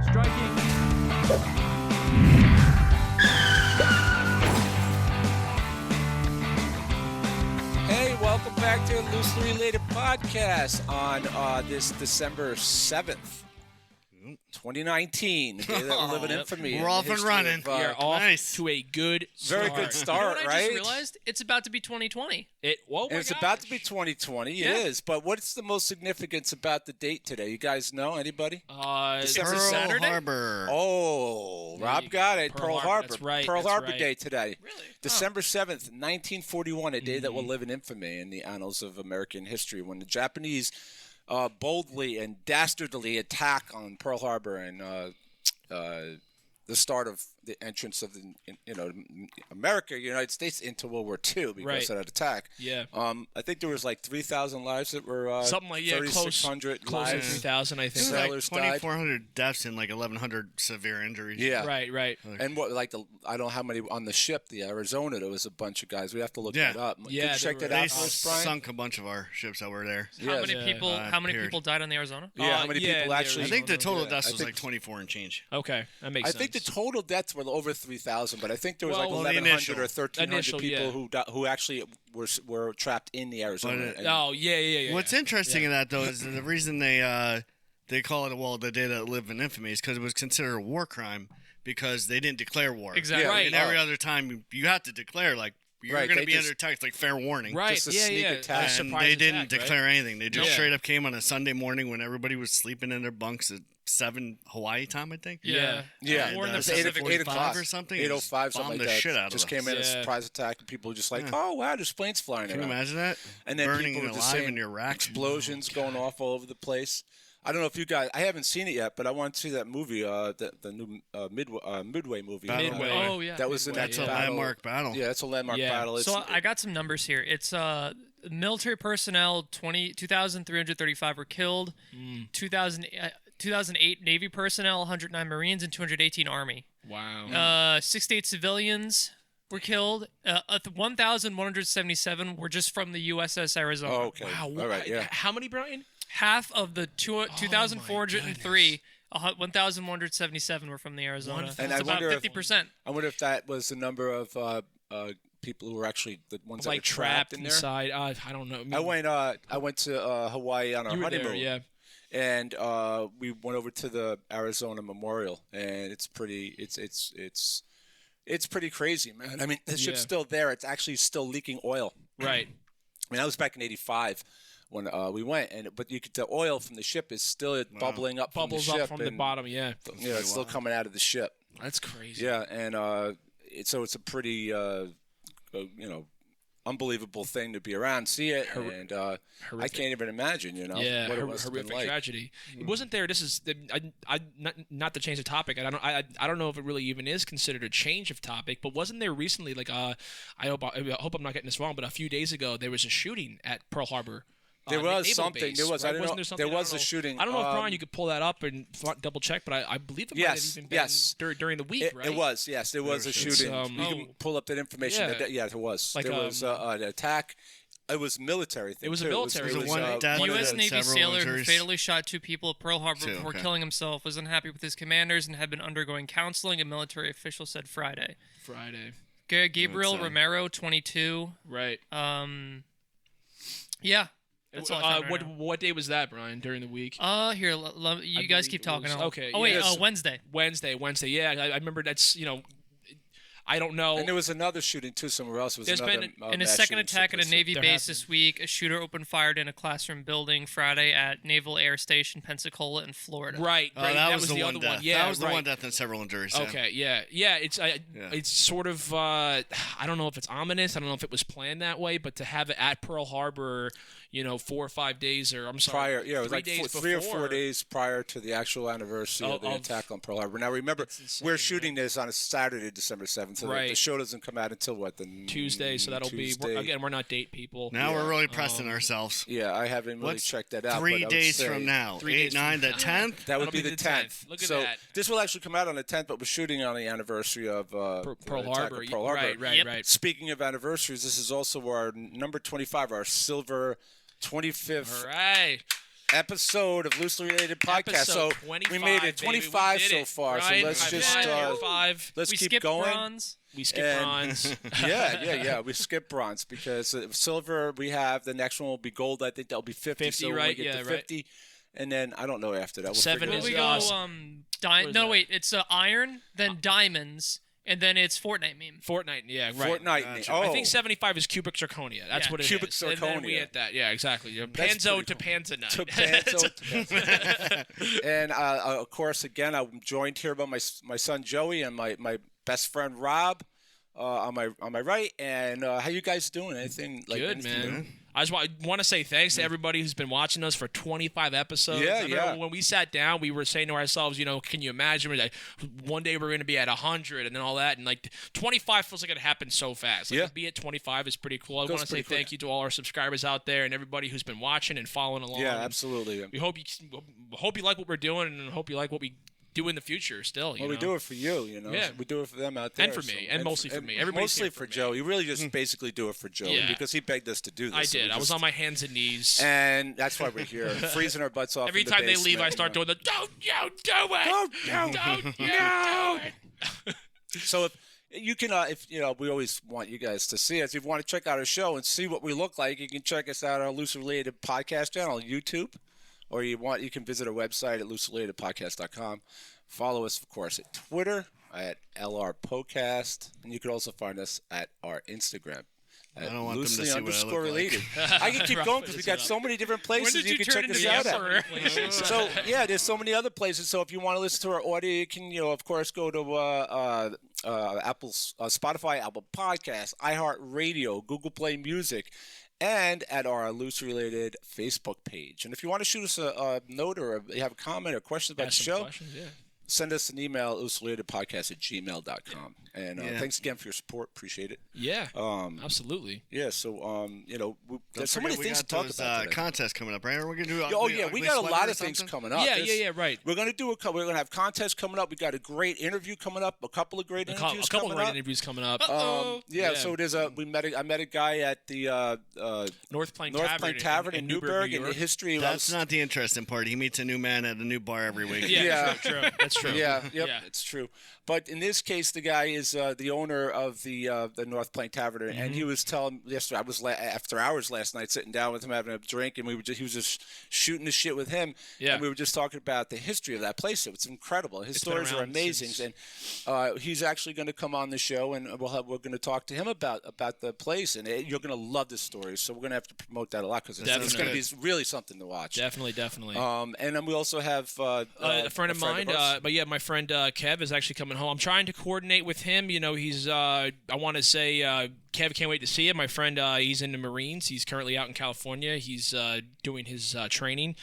Striking. Hey, welcome back to Loosely Related Podcast on this December 7th, 2019. The day that we're living infamy. We're off and running. We are off nice. to a good start. Very good start, You know what right? I just realized? It's about to be 2020. Oh my It's about to be 2020. Yeah. It is. But what's the most significance about the date today? You guys know? Anybody? It's December a Pearl Saturday? Harbor. Oh, There Rob you got go. it. Pearl Pearl Harbor. Harbor. That's right. Pearl That's Harbor right. Day today. Really? December 7th, 1941, a day that will live in infamy in the annals of American history when the Japanese boldly and dastardly attack on Pearl Harbor and the start of the entrance of America, United States into World War II because Right. of that attack. Yeah. I think there was like 3,000 lives that were Something like, yeah, close 3,600 to lives. 3,000, I think. There's Right. like Sailors died. 2,400 deaths and like 1,100 severe injuries. Yeah. Right. And what, like I don't know how many on the ship, the Arizona. There was a bunch of guys. We have to look Yeah. that up. Yeah, Could you check they that were- They out for us, Brian? sunk a bunch of our ships that were there. How Yes. many Yeah. people? Uh, How many period. people died on the Arizona? Yeah, how many people yeah, actually? I think the total Yeah, deaths I was think- like 24 and change. Okay, that makes I sense. think the total deaths were over 3,000, but I think there was Well, like well, the 1,100 or initial- 1,300 initial, people yeah. who actually were trapped in the Arizona. But, And- Oh, yeah. What's interesting in that though is the reason they call it the day that live in infamy is because it was considered a war crime because they didn't declare war. Exactly. Yeah, Right. And every other time you have to declare like you're Right, going they to be just- under attack, like fair warning. Right, Just a yeah, sneak yeah. attack. And Surprise they didn't attack, right? declare anything. They just Yeah. straight up came on a Sunday morning when everybody was sleeping in their bunks at 7 Hawaii time, I think. Yeah. Yeah, War in the it's Pacific. 8 o'clock or something. 8:05, something bombed like the that. shit out of just us. came in a Yeah. surprise attack, and people were just like, Yeah. "Oh wow, there's planes flying Can you around." imagine that? And then Burning people were just alive saying in your rack. explosions going off all over the place. I don't know if you guys. I haven't seen it yet, but I want to see that movie, the new Midway movie. Battle Midway. Oh yeah. That was in Midway, that That's a battle. landmark battle. Yeah, it's a landmark Yeah. battle. It's, So I got some numbers here. It's military personnel 2,335 were killed. 2008 Navy personnel, 109 Marines, and 218 Army. Wow. 68 civilians were killed. 1,177 were just from the USS Arizona. oh, okay. Wow. All right. Yeah. How many, Brian? Half of the 2,403, 1,177 were from the Arizona. And That's I about wonder if- 50%. I wonder if that was the number of people who were actually the ones that were Like trapped in there. inside. I don't know. I went to Hawaii on our You were honeymoon. there, yeah. And we went over to the Arizona Memorial, and it's pretty. It's pretty crazy, man. I mean, the ship's Yeah. still there. It's actually still leaking oil. Right. I mean, that was back in '85 when we went, but the oil from the ship is still bubbling up Bubbles from the ship, up from the and, bottom, yeah. it's still coming out of the ship. That's crazy. Yeah, and so it's a pretty unbelievable thing to be around, see it, and I Horrific. can't even imagine, Yeah, what it must have been horrific like. tragedy. It wasn't there. This is not to change the topic. I don't know if it really even is considered a change of topic. But wasn't there recently, like I hope I'm not getting this wrong, but a few days ago there was a shooting at Pearl Harbor. There was naval something. base, There was. I right? didn't Wasn't know. there something? There I was don't a know. shooting. I don't know if Brian, you could pull that up and double check, but I believe it might have Yes, even been yes. during the week, It, right? it was. Yes, there was a shooting. You can pull up that information. Yeah. Yeah, there was. Like, there was an attack. It was military thing. It was a too. military It was thing. one death. one of U.S. the- Navy several sailor who injuries. fatally shot 2 people at Pearl Harbor Two, before okay. killing himself was unhappy with his commanders and had been undergoing counseling, a military official said Friday. Friday. Gabriel That's, Romero, 22. Right. Yeah. That's all I found right now. What day was that, Brian? During the week? Here, you guys believe keep it talking. was- I'll- okay, Oh, wait, yes. Wednesday. Wednesday. Yeah, I remember that's, I don't know. And there was another shooting too somewhere else. It was There's another, been In a mass second shooting attack at a someplace. Navy There base has this week, a shooter opened fire in a classroom building Friday at Naval Air Station, Pensacola, in Florida. Right. Oh, right. that was the other one death. one. Yeah, that was the right. one death and several injuries. Yeah. Okay, yeah. It's sort of I don't know if it's ominous. I don't know if it was planned that way, but to have it at Pearl Harbor, 4 or 5 days, or I'm sorry, prior. Yeah, it was 3 like days 3 or 4 before. days prior to the actual anniversary of the Of- attack on Pearl Harbor. Now remember, insane, we're right? shooting this on a Saturday, December 7th, so Right. the show doesn't come out until what the Tuesday, so that'll Tuesday. be we're not date people. Now we're really pressing ourselves. Yeah, I haven't really What's checked that out. 3 but I would days say from now? 3 8, days from 9, the now. 10th? That would That'll be be the the 10th. 10th. Look at so that. this will actually come out on the 10th, but we're shooting on the anniversary of Pearl the attack Harbor. of Pearl Harbor. Right. Yep. Right. Speaking of anniversaries, this is also our number 25, our silver 25th All right. episode of Loosely Related Podcast. Episode So 25, we made it baby. 25 We did so it, far. right? So let's just let's we keep skipped going. bronze. We skip And- bronze. Yeah. We skip bronze because silver we have. The next one will be gold. I think that'll be 50. 50, so when we right? get Yeah, to right. 50, and then I don't know after that. We'll 7 figure is it We out. go what is no that? wait, it's iron, then diamonds, and then it's Fortnite meme. Fortnite, yeah, right. Fortnite. Gotcha. Oh, I think 75 is cubic zirconia. That's Yeah. what it is. Cubic And then we zirconia. hit that. Yeah, exactly. Yeah, That's Panzo to pretty Panzanite. to Panzo. And of course, again, I'm joined here by my son Joey and my best friend Rob on my right. And how you guys doing? Anything like Good, anything man. new? I just want to say thanks to everybody who's been watching us for 25 episodes. Yeah, I remember yeah. when we sat down, we were saying to ourselves, can you imagine like one day we're going to be at 100 and then all that, and like 25 feels like it happened so fast. Like, Yeah. to be at 25 is pretty cool. I Goes want to say pretty quick. thank you to all our subscribers out there and everybody who's been watching and following along. Yeah, absolutely. We hope you like what we're doing and hope you like what we do in the future still. Well, we do it for you, Yeah. We do it for them out there. And for me, and mostly for me. Everybody's mostly here for for me. Joe. You really just basically do it for Joe Yeah. because he begged us to do this. I so we did. I was just- on my hands and knees. And that's why we're here, freezing our butts off. Every in the time they leave, I basement, start doing the "Don't you do it! Don't Don't you do it!" So if you can, if we always want you guys to see us. If you want to check out our show and see what we look like, you can check us out on our Loosely Related Podcast channel on YouTube, or you can visit our website at looselyrelatedpodcast.com. Follow us, of course, at Twitter at LRPodcast, and you can also find us at our Instagram. At don't want them to loosely see what I look underscore like. related. I can keep going because we got so many different places did you you can turn check us into out the at. emperor? So yeah, there's so many other places. So if you want to listen to our audio, you can, of course, go to Spotify, Apple Podcasts, iHeartRadio, Google Play Music, and at our Loosely Related Facebook page. And if you want to shoot us a note or you have a comment or questions about Ask the some show, questions, yeah. send us an email, looselyrelatedpodcast@gmail.com. And Yeah. thanks again for your support. Appreciate it. Yeah, absolutely. Yeah, so, there's so Don't many forget we things to got talk those, about today. contests coming up, right? We're gonna do. Oh yeah, we got a lot of things coming up. Yeah, There's- right. We're gonna do we're gonna have contests coming up. We got a great interview coming up. A couple of great A interviews couple coming great up. interviews coming up. Yeah, so there's I met a guy at the North Plain North Plain Tavern in Newburgh, New and the York. history. That's not the interesting part. He meets a new man at a new bar every week. Yeah, Yeah. True. That's true. Yeah, yep, Yeah. it's true. But in this case, the guy is the owner of the North Plain Tavern, and he was telling yesterday. I was after hours last night sitting down with him having a drink, and he was just shooting the shit with him. Yeah. And we were just talking about the history of that place. It's incredible. His It's been stories are around amazing, since- and he's actually going to come on the show, and we're going to talk to him about the place, and you're going to love this story. So we're going to have to promote that a lot because it's going to be really something to watch. Definitely. And then we also have a friend of mine, ours. but yeah, my friend Kev is actually coming home. I'm trying to coordinate with him. He's I want to say Kev can't wait to see him. My friend, he's in the Marines. He's currently out in California. He's doing his training.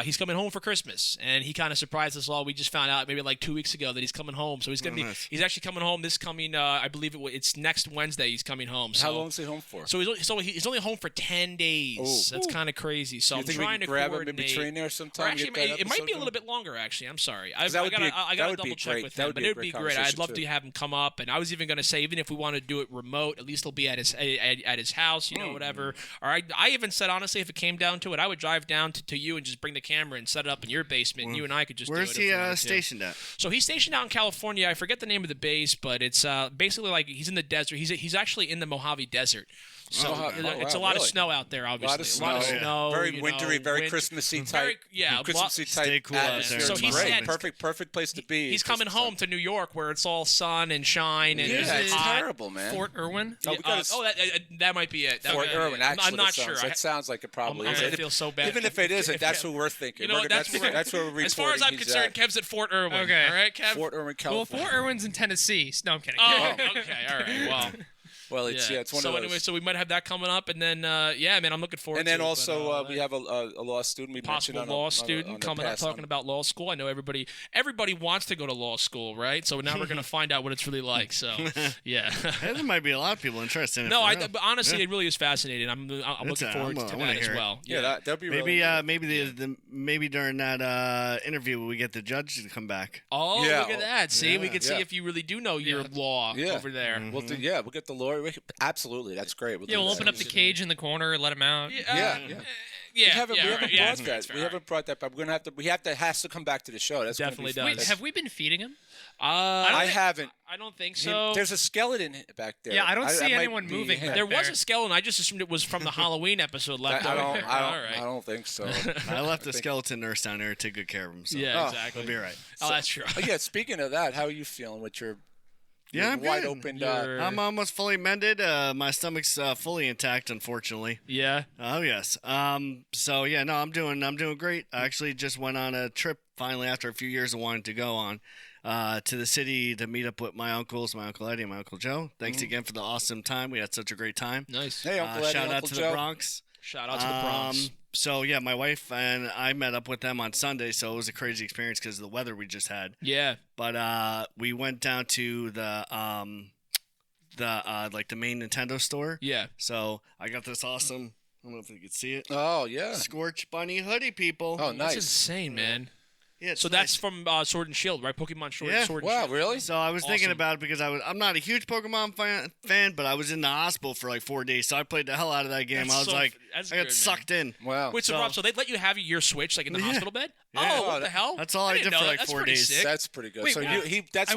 He's coming home for Christmas, and he kind of surprised us all. We just found out maybe like 2 weeks ago that he's coming home. So he's gonna be. nice. He's actually coming home this coming. I believe it's next Wednesday. He's coming home. So, How long is he home for? So he's only home for 10 days. Oh. That's kind of crazy. So You I'm think we trying can to grab him coordinate. in between there sometime? Or actually, get that it might be a episode little bit longer. Actually, I'm sorry. that would be I that got to would be double check great. with That him, would but be a it would be great great. I'd conversation, love too. to have him come up, and I was even going to say, even if we want to do it remote, at least he'll be at his house, whatever. Or I even said honestly, if it came down to it, I would drive down to you and just bring the camera and set it up in your basement, and you and I could just. Where's do it if he we wanted to. stationed at? So he's stationed out in California. I forget the name of the base, but it's basically like he's in the desert. He's actually in the Mojave Desert. So it's a lot of really? snow out there, obviously. A lot of snow. Very you wintry, know, very wind- Christmassy very- type. yeah, Christmassy type. Stay cool out there. atmosphere. So It's he great. said- perfect place to be. He's coming Christmas home to New York, where it's all sun and shine and Yeah, it's hot. terrible, man. Fort Irwin. Oh, we gotta that might be it. That Fort might be it. Irwin. Actually, I'm not that sounds- sure. That sounds like it probably I'm is. gonna feel so bad. Even if it isn't, that's what we're thinking. You know, that's where we're reporting. as far as I'm he's concerned, at. Kev's at Fort Irwin. Okay. All right, Kev. Fort Irwin, Well, California. Fort Irwin's in Tennessee. No, I'm kidding. Oh, okay. All right. Well. Well, it's it's one so of those. anyway, so we might have that coming up, and then man, I'm looking forward. And then to it, also but, we have a law student we possible mentioned law student on the coming up past talking about law school. I know everybody wants to go to law school, right? So now we're going to find out what it's really like. So yeah. Hey, there might be a lot of people interested in it. No, for real. but honestly, it really is fascinating. I'm looking forward to I wanna that as hear it. well. Yeah, that'd be Maybe really maybe during that interview we get the judge to come back. Oh, Yeah. look at that! See, we Yeah. can see if you really do know your law Yeah. over there. We'll we'll get the lawyer. Absolutely, that's great. Yeah, we'll open up the cage in the corner, let him out. Yeah. Yeah, we haven't yeah, we right. haven't Yeah, brought that's fair, that. that's fair. We haven't brought that. But we're gonna have to. We have to. Has to come back to the show. That's gonna Definitely be fun. does. Wait, have we been feeding him? I haven't. I don't think so. There's a skeleton back there. Yeah, I don't see might anyone be moving him. There was a skeleton. I just assumed it was from the Halloween episode left I over. don't. I All don't. right. I don't think so. I left the skeleton nurse down there to take good care of him. So. Yeah, Oh, exactly. He'll be all right. Oh, that's true. Yeah. Speaking of that, how are you feeling with your Yeah, I'm wide good. open? You're- I'm almost fully mended. My stomach's fully intact, unfortunately. Yeah. Oh yes. So yeah, no, I'm doing great. I actually just went on a trip finally after a few years of wanting to go on to the city to meet up with my uncles, my uncle Eddie and my uncle Joe. Thanks again for the awesome time. We had such a great time. Nice. Hey, Uncle Eddie, Shout out Uncle to Joe. the Bronx. Shout out to the Bronx. So yeah, my wife and I met up with them on Sunday, so it was a crazy experience because of the weather we just had. Yeah. But we went down to the like the main Nintendo store. Yeah. So I got this awesome. I don't know if you can see it. Oh yeah. Scorch Bunny hoodie, people. Oh That's nice. insane, man. Yeah, it's So nice. that's from Sword and Shield, right? Pokemon Sword, Yeah. Sword and Wow, Shield. really? So I was thinking Awesome. about it because I'm not a huge Pokemon fan, but I was in the hospital for like 4 days, so I played the hell out of that game. That's I was so- like, that's I got good, man. sucked in. Wow. Wait, so So- Rob, so they let you have your Switch like in the Yeah. hospital bed? Yeah. Oh, what the hell? That's all I didn't did for know like that. That's 4 pretty days. sick. That's pretty good. Wait, so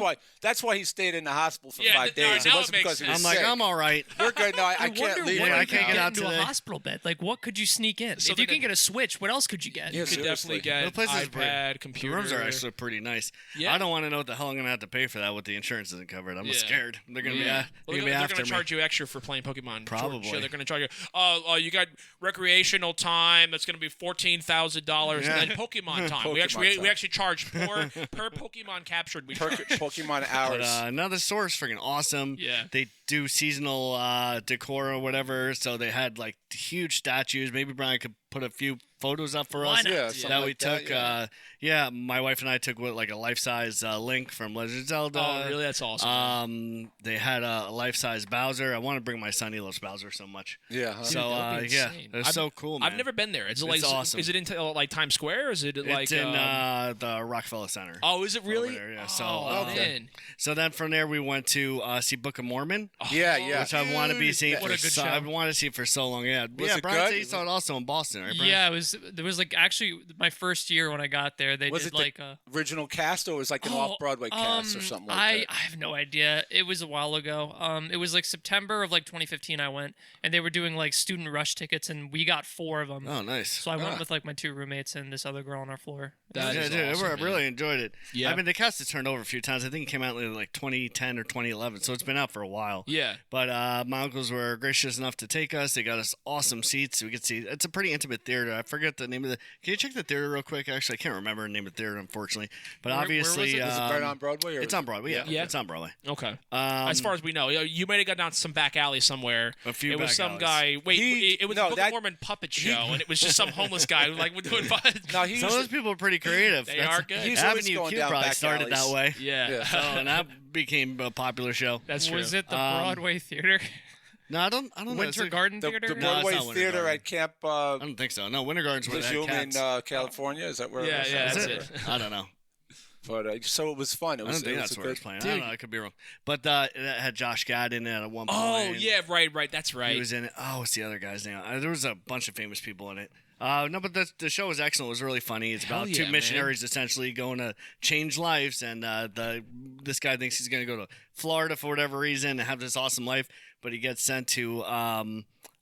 what? that's why he stayed in the hospital for Yeah, 5 no, days. It now it wasn't makes because he was I'm like, sick. I'm all right. We're good. No, I I can't wonder leave what Yeah, I right can't now. get get out into today. a hospital bed. Like, what could you sneak in? So if you they're can get a Switch, what else could you get? Yeah, You could seriously. definitely get The place is iPad, The computer. rooms are actually pretty nice. Yeah. I don't want to know what the hell I'm gonna have to pay for that. What the insurance isn't covered. I'm Yeah. scared. They're gonna be. Yeah. They're Well, gonna be they're after going to me. charge you extra for playing Pokemon. Sword and Probably. Shield. They're going to charge you. Oh, you got recreational time. That's going to be $14,000, Yeah. and then Pokemon time. we Pokemon actually time. we actually charge per Pokemon captured. We Per- charge. Pokemon But hours. another store is freaking awesome. Yeah. They do seasonal decor or whatever. So they had like huge statues. Maybe Brian could put a few photos up for Why us. not? Yeah, something That we like that, took. My wife and I took like a life-size Link from Legend of Zelda. Oh, really? That's awesome. They had a life-size Bowser. I want to bring my son. He loves Bowser so much. Yeah. Huh? So that would be yeah, insane. it's so cool, man. I've never been there. It's It's like awesome. Is it in like Times Square? Or is it like It's in the Rockefeller Center. Oh, is it really? there, yeah. So, Oh, okay. man. So then from there we went to see Book of Mormon, Yeah, yeah. which I want to be seeing What for a good so, show. I've wanted to see for so long. Yeah, Was yeah. it Brian good? said he saw it also in Boston, right? Brian? Yeah, there was like actually my first year when I got there, they Was did it like the original cast or was it like an off-Broadway cast or something like I that? have no idea. It was a while ago. It was like September of like 2015 I went, and they were doing like student rush tickets, and we got 4 of them. Oh, nice. So I went Ah. with like my 2 roommates and this other girl on our floor. That yeah, is dude, awesome, I man. really enjoyed it. Yeah. I mean, the cast has turned over a few times. I think it came out in like 2010 or 2011, so it's been out for a while. Yeah. But my uncles were gracious enough to take us. They got us awesome seats. We could see. It's a pretty intimate theater. I forget the name of the. Can you check the theater real quick? Actually, I can't remember the name of the theater, unfortunately. But Where was obviously, it? Was it right on Broadway? Or it's on Broadway. Yeah, Yeah. it's on Broadway. Okay. As far as we know, you might have gone down to some back alley somewhere. A few It was back some alleys. guy. Wait, He- it was no, a Book that- of Mormon puppet show, and it was just some homeless guy who like was doing. No, he Some of used those people are pretty creative. They are good. He's always Avenue going Q down probably back started alleys. that way. Yeah. Yeah. So, and that became a popular show. That's true. Was it the Um, Broadway Theater? No, I don't know. Winter Garden the Theater? the No, Broadway it's not Winter Theater Garden. at Camp I don't think so. No, Winter Garden's where they had Lejeune in cats. California. Is that where? Yeah, it was? yeah, Is that's it? it. I don't know. But so it was fun. It I was. don't think it was that's a where it's good. playing. I don't know. I could be wrong. But it had Josh Gad in it at one point. Oh yeah, right. That's right. He was in it. Oh, what's the other guy's name? There was a bunch of famous people in it. No, but the show was excellent. It was really funny. It's Hell about yeah, two man. missionaries essentially going to change lives, and this guy thinks he's going to go to Florida for whatever reason and have this awesome life, but he gets sent to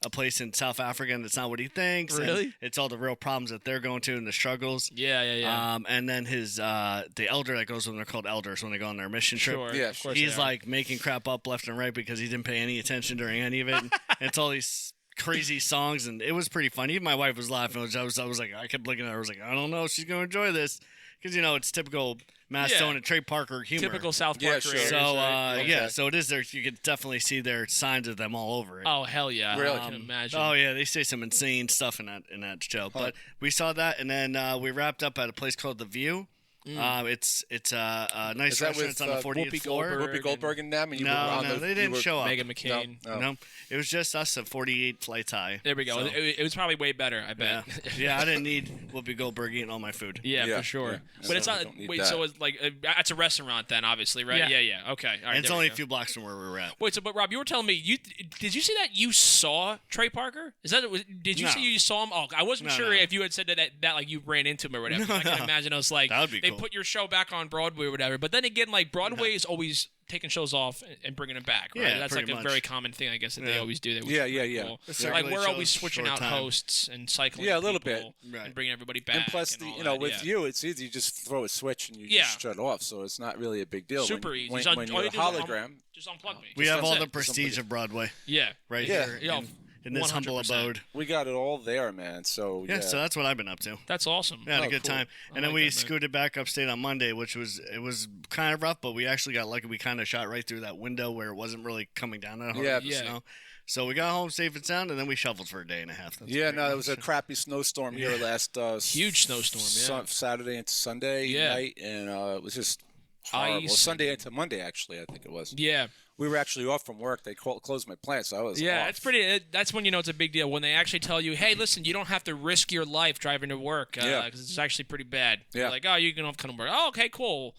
a place in South Africa, and it's not what he thinks. and Really? it's all the real problems that they're going to and the struggles. Yeah. And then his the elder that goes with them, they're called elders when they go on their mission trip. Sure. Yeah, of course He's they are. like making crap up left and right because he didn't pay any attention during any of it. And it's all these crazy songs, and it was pretty funny. Even my wife was laughing. I was like, I kept looking at her. I was like, I don't know if she's gonna enjoy this because it's typical Matt Yeah. Stone and Trey Parker humor. typical South Yeah, Park sure. creators, So right? Okay. yeah, so it is there. You could definitely see their signs of them all over it. Oh hell yeah! Really? I can imagine. Oh yeah, they say some insane stuff in that show. But we saw that, and then we wrapped up at a place called The View, It's a nice Is that restaurant. with It's on the 48th Whoopi floor. Goldberg? Whoopi Goldberg and them? And you were No, on no, the, they you didn't were- show up. Megan McCain. No, it was just us at 48 flights high. There we go. So, It was probably way better, I bet. yeah, I didn't need Whoopi Goldberg eating all my food. Yeah, Yeah, for sure. yeah. But it's So not. don't need Wait, that. so it's like it's a restaurant then, obviously, right? Yeah. Yeah. Okay. All right, And it's there we only a go. few blocks from where we were at. Wait, so but Rob, you were telling me did you see that you saw Trey Parker? Is that did you No. see you saw him? Oh, I wasn't No, sure no. if you had said that like you ran into him or whatever. No, I can no. imagine I was like That would be they cool. put your show back on Broadway or whatever. But then again, like Broadway is always taking shows off and bringing them back, right? Yeah, That's pretty like a much. very common thing, I guess, that they Yeah. always do. That, which Yeah, is yeah, pretty yeah. cool. The Like circulate we're always shows, switching short out time. hosts and cycling. Yeah, a little people Right. and bringing everybody back. And plus, all you know, that, with yeah. you, it's easy. You just throw a switch and you Yeah. just shut off. So it's not really a big deal. Super when, easy. When, Just when all you're a you do is hologram. just unplug me. We Just have all that's the it. prestige of Broadway Yeah. right Yeah. here Yeah. in this humble 100%. abode. We got it all there, man. So Yeah, so that's what I've been up to. That's awesome. We had Oh, a good cool. time, I and then like we that, man. scooted back upstate on Monday, it was kind of rough, but we actually got lucky. We kind of shot right through that window where it wasn't really coming down that hard. Yeah. with the Yeah. snow. So we got home safe and sound, and then we shoveled for a day and a half. That's yeah, pretty no, there much was a crappy snowstorm here last Huge snowstorm, yeah. Saturday into Sunday Yeah. night, and it was just horrible. Ice. Sunday into Monday, actually, I think it was. Yeah. We were actually off from work. They closed my plant, so I was Yeah, off. it's pretty. That's when you know it's a big deal when they actually tell you, "Hey, listen, you don't have to risk your life driving to work because Yeah. it's actually pretty bad." Yeah. They're like, "Oh, you can come to work." Oh, okay, cool.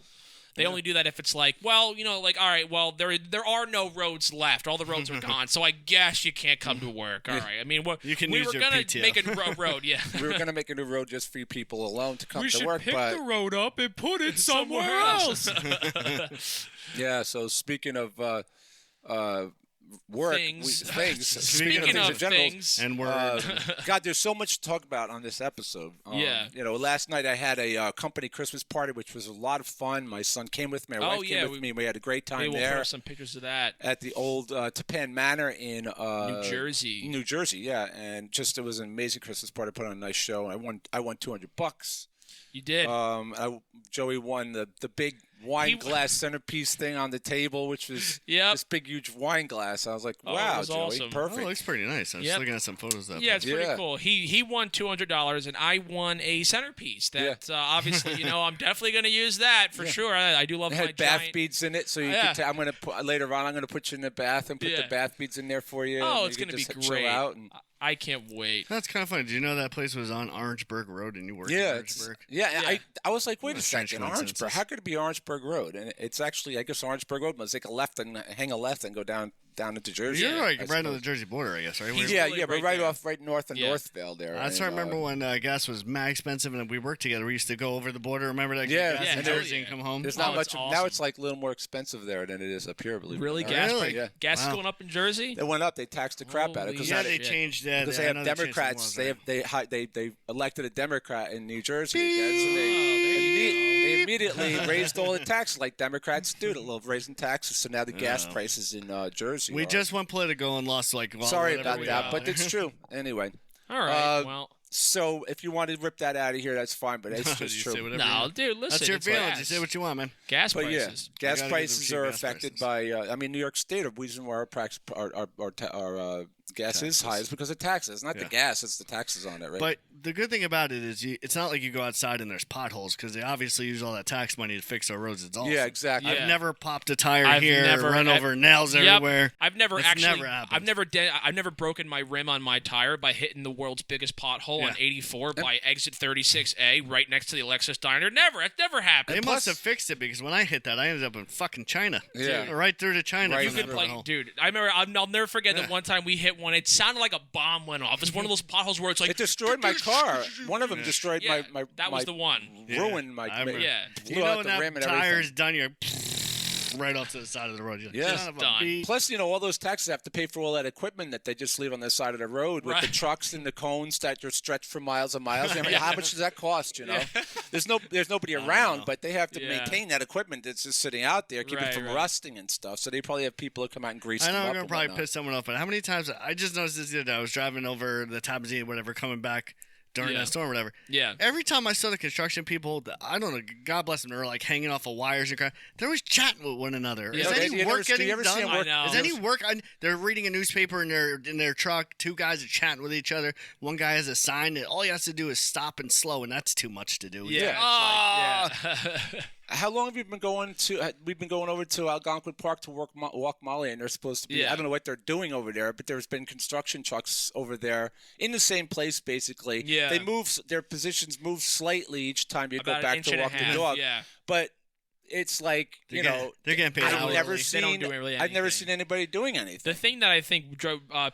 They only do that if it's like, well, you know, like, all right, well, there are no roads left. All the roads are gone, so I guess you can't come to work. All right. I mean, You can we use were your gonna PTO. make a road, yeah. We were going to make a new road just for you people alone to come to work, pick but the road up and put it somewhere else. yeah. So speaking of work, Things. things. Speaking of in general, things, And we're God, there's so much to talk about on this episode. Yeah. You know, last night I had a company Christmas party, which was a lot of fun. My son came with me. My wife yeah, came with me. We had a great time maybe we'll put there up some pictures of that. at the old Tapan Manor in New Jersey. New Jersey, yeah. And just it was an amazing Christmas party. Put on a nice show. I won $200. You did. Joey won the big wine He- glass centerpiece thing on the table, which was Yep. this big, huge wine glass. I was like, Oh, it wow, was Joey, awesome. oh, it perfect. looks pretty nice. I was Yep. looking at some photos of Yeah, it's pretty Yeah. cool. He won $200, and I won a centerpiece. That obviously, you know, I'm definitely going to use that for sure. I do love It my had bath giant. beads in it, so you Yeah. could. I'm gonna put later on. I'm gonna put you in the bath and put Yeah. the bath beads in there for you. Oh, and it's you going to could be just great. Chill out and, I can't wait. That's kind of funny. Do you know that place was on Orangeburg Road and you worked in yeah, Orangeburg? Yeah. I was like, wait What a a strange second, coincidence. Orangeburg. How could it be Orangeburg Road? And it's actually, I guess, Orangeburg Road. But it's like a left and hang a left and go down into Jersey. You're like I right on suppose. the Jersey border, I guess, right? He's- Yeah, really yeah, but right right there. off, right north of Yeah. Northvale there. That's and, right. I remember when gas was mad expensive and we worked together. We used to go over the border. Remember that? Yeah, get gas yeah, in hell Jersey yeah. and come home. There's Oh, not it's much. Now awesome. it's like a little more expensive there than it is up here. Believe Really, it or not. gas? Really? Yeah. Gas is Wow. going up in Jersey? They went up. They taxed the crap out of it Holy because Yeah, shit. they changed that. because they I have know changed the Democrats. laws, They right? have they elected a Democrat in New Jersey again, so Oh, there you they immediately raised all the taxes like Democrats do. A little raising taxes, so now the gas prices in Jersey. We are- just went political and lost like. Well, sorry whatever about we that, got. but it's true anyway. All right. Uh, well, So if you want to rip that out of here, that's fine. But it's You just say true. whatever no, you dude, listen. That's your it's feelings. gas. You say what you want, man. Gas But yeah, prices. gas gotta give them prices cheap are gas affected prices. by. I mean, New York State, a reason why our gas is high is because of taxes. Not the Yeah. gas; it's the taxes on it, right? But the good thing about it is, it's not like you go outside and there's potholes because they obviously use all that tax money to fix our roads. It's awesome. yeah, exactly. Yeah. I've never popped a tire I've here, never- run I've- over nails Yep. everywhere. I've never It's actually. never happened. I've never broken my rim on my tire by hitting the world's biggest pothole on Yeah. 84 by exit 36A right next to the Alexis Diner. Never. That's never happened. They plus- must have fixed it because when I hit that, I ended up in fucking China. Yeah. Right through to China. Right You from in could that like, pothole. dude. I remember. I'll never forget that one time we hit one. It sounded like a bomb went off. It's one of those potholes where it's like It destroyed my car. One of them destroyed Yeah, my that was the one. ruined my. I remember. Yeah. blew You know out when the that rim and tire's everything. done, you're right off to the side of the road. You're like, Yeah. son of a Done. bee. Plus, all those taxes have to pay for all that equipment that they just leave on the side of the road with the Right. trucks and the cones that are stretched for miles and miles. I mean, how much does that cost? There's nobody around, know. but they have to Yeah. maintain that equipment that's just sitting out there, keep it from Right. rusting and stuff. So they probably have people that come out and grease I know them I'm up gonna and probably whatnot. piss someone off, but how many times I just noticed this the other day? I was driving over the Tabazine, whatever, coming back during that storm or whatever. Yeah. Every time I saw the construction people, I don't know, God bless them, they were like hanging off of wires and crap. They're always chatting with one another. Yeah. Is any You work ever- do getting you ever see done? them work- I know. Is any work? They're reading a newspaper in their truck. Two guys are chatting with each other. One guy has a sign that all he has to do is stop and slow, and that's too much to do. Yeah. Yeah. Yeah. How long have you been going to? We've been going over to Algonquin Park to walk Molly, and they're supposed to be. Yeah. I don't know what they're doing over there, but there's been construction trucks over there in the same place, basically. Yeah. They move their positions move slightly each time you About go an back inch to and a walk the half, dog. yeah. But it's like they're getting paid I've hourly. never They seen. don't do really I've never anything. seen anybody doing anything. The thing that I think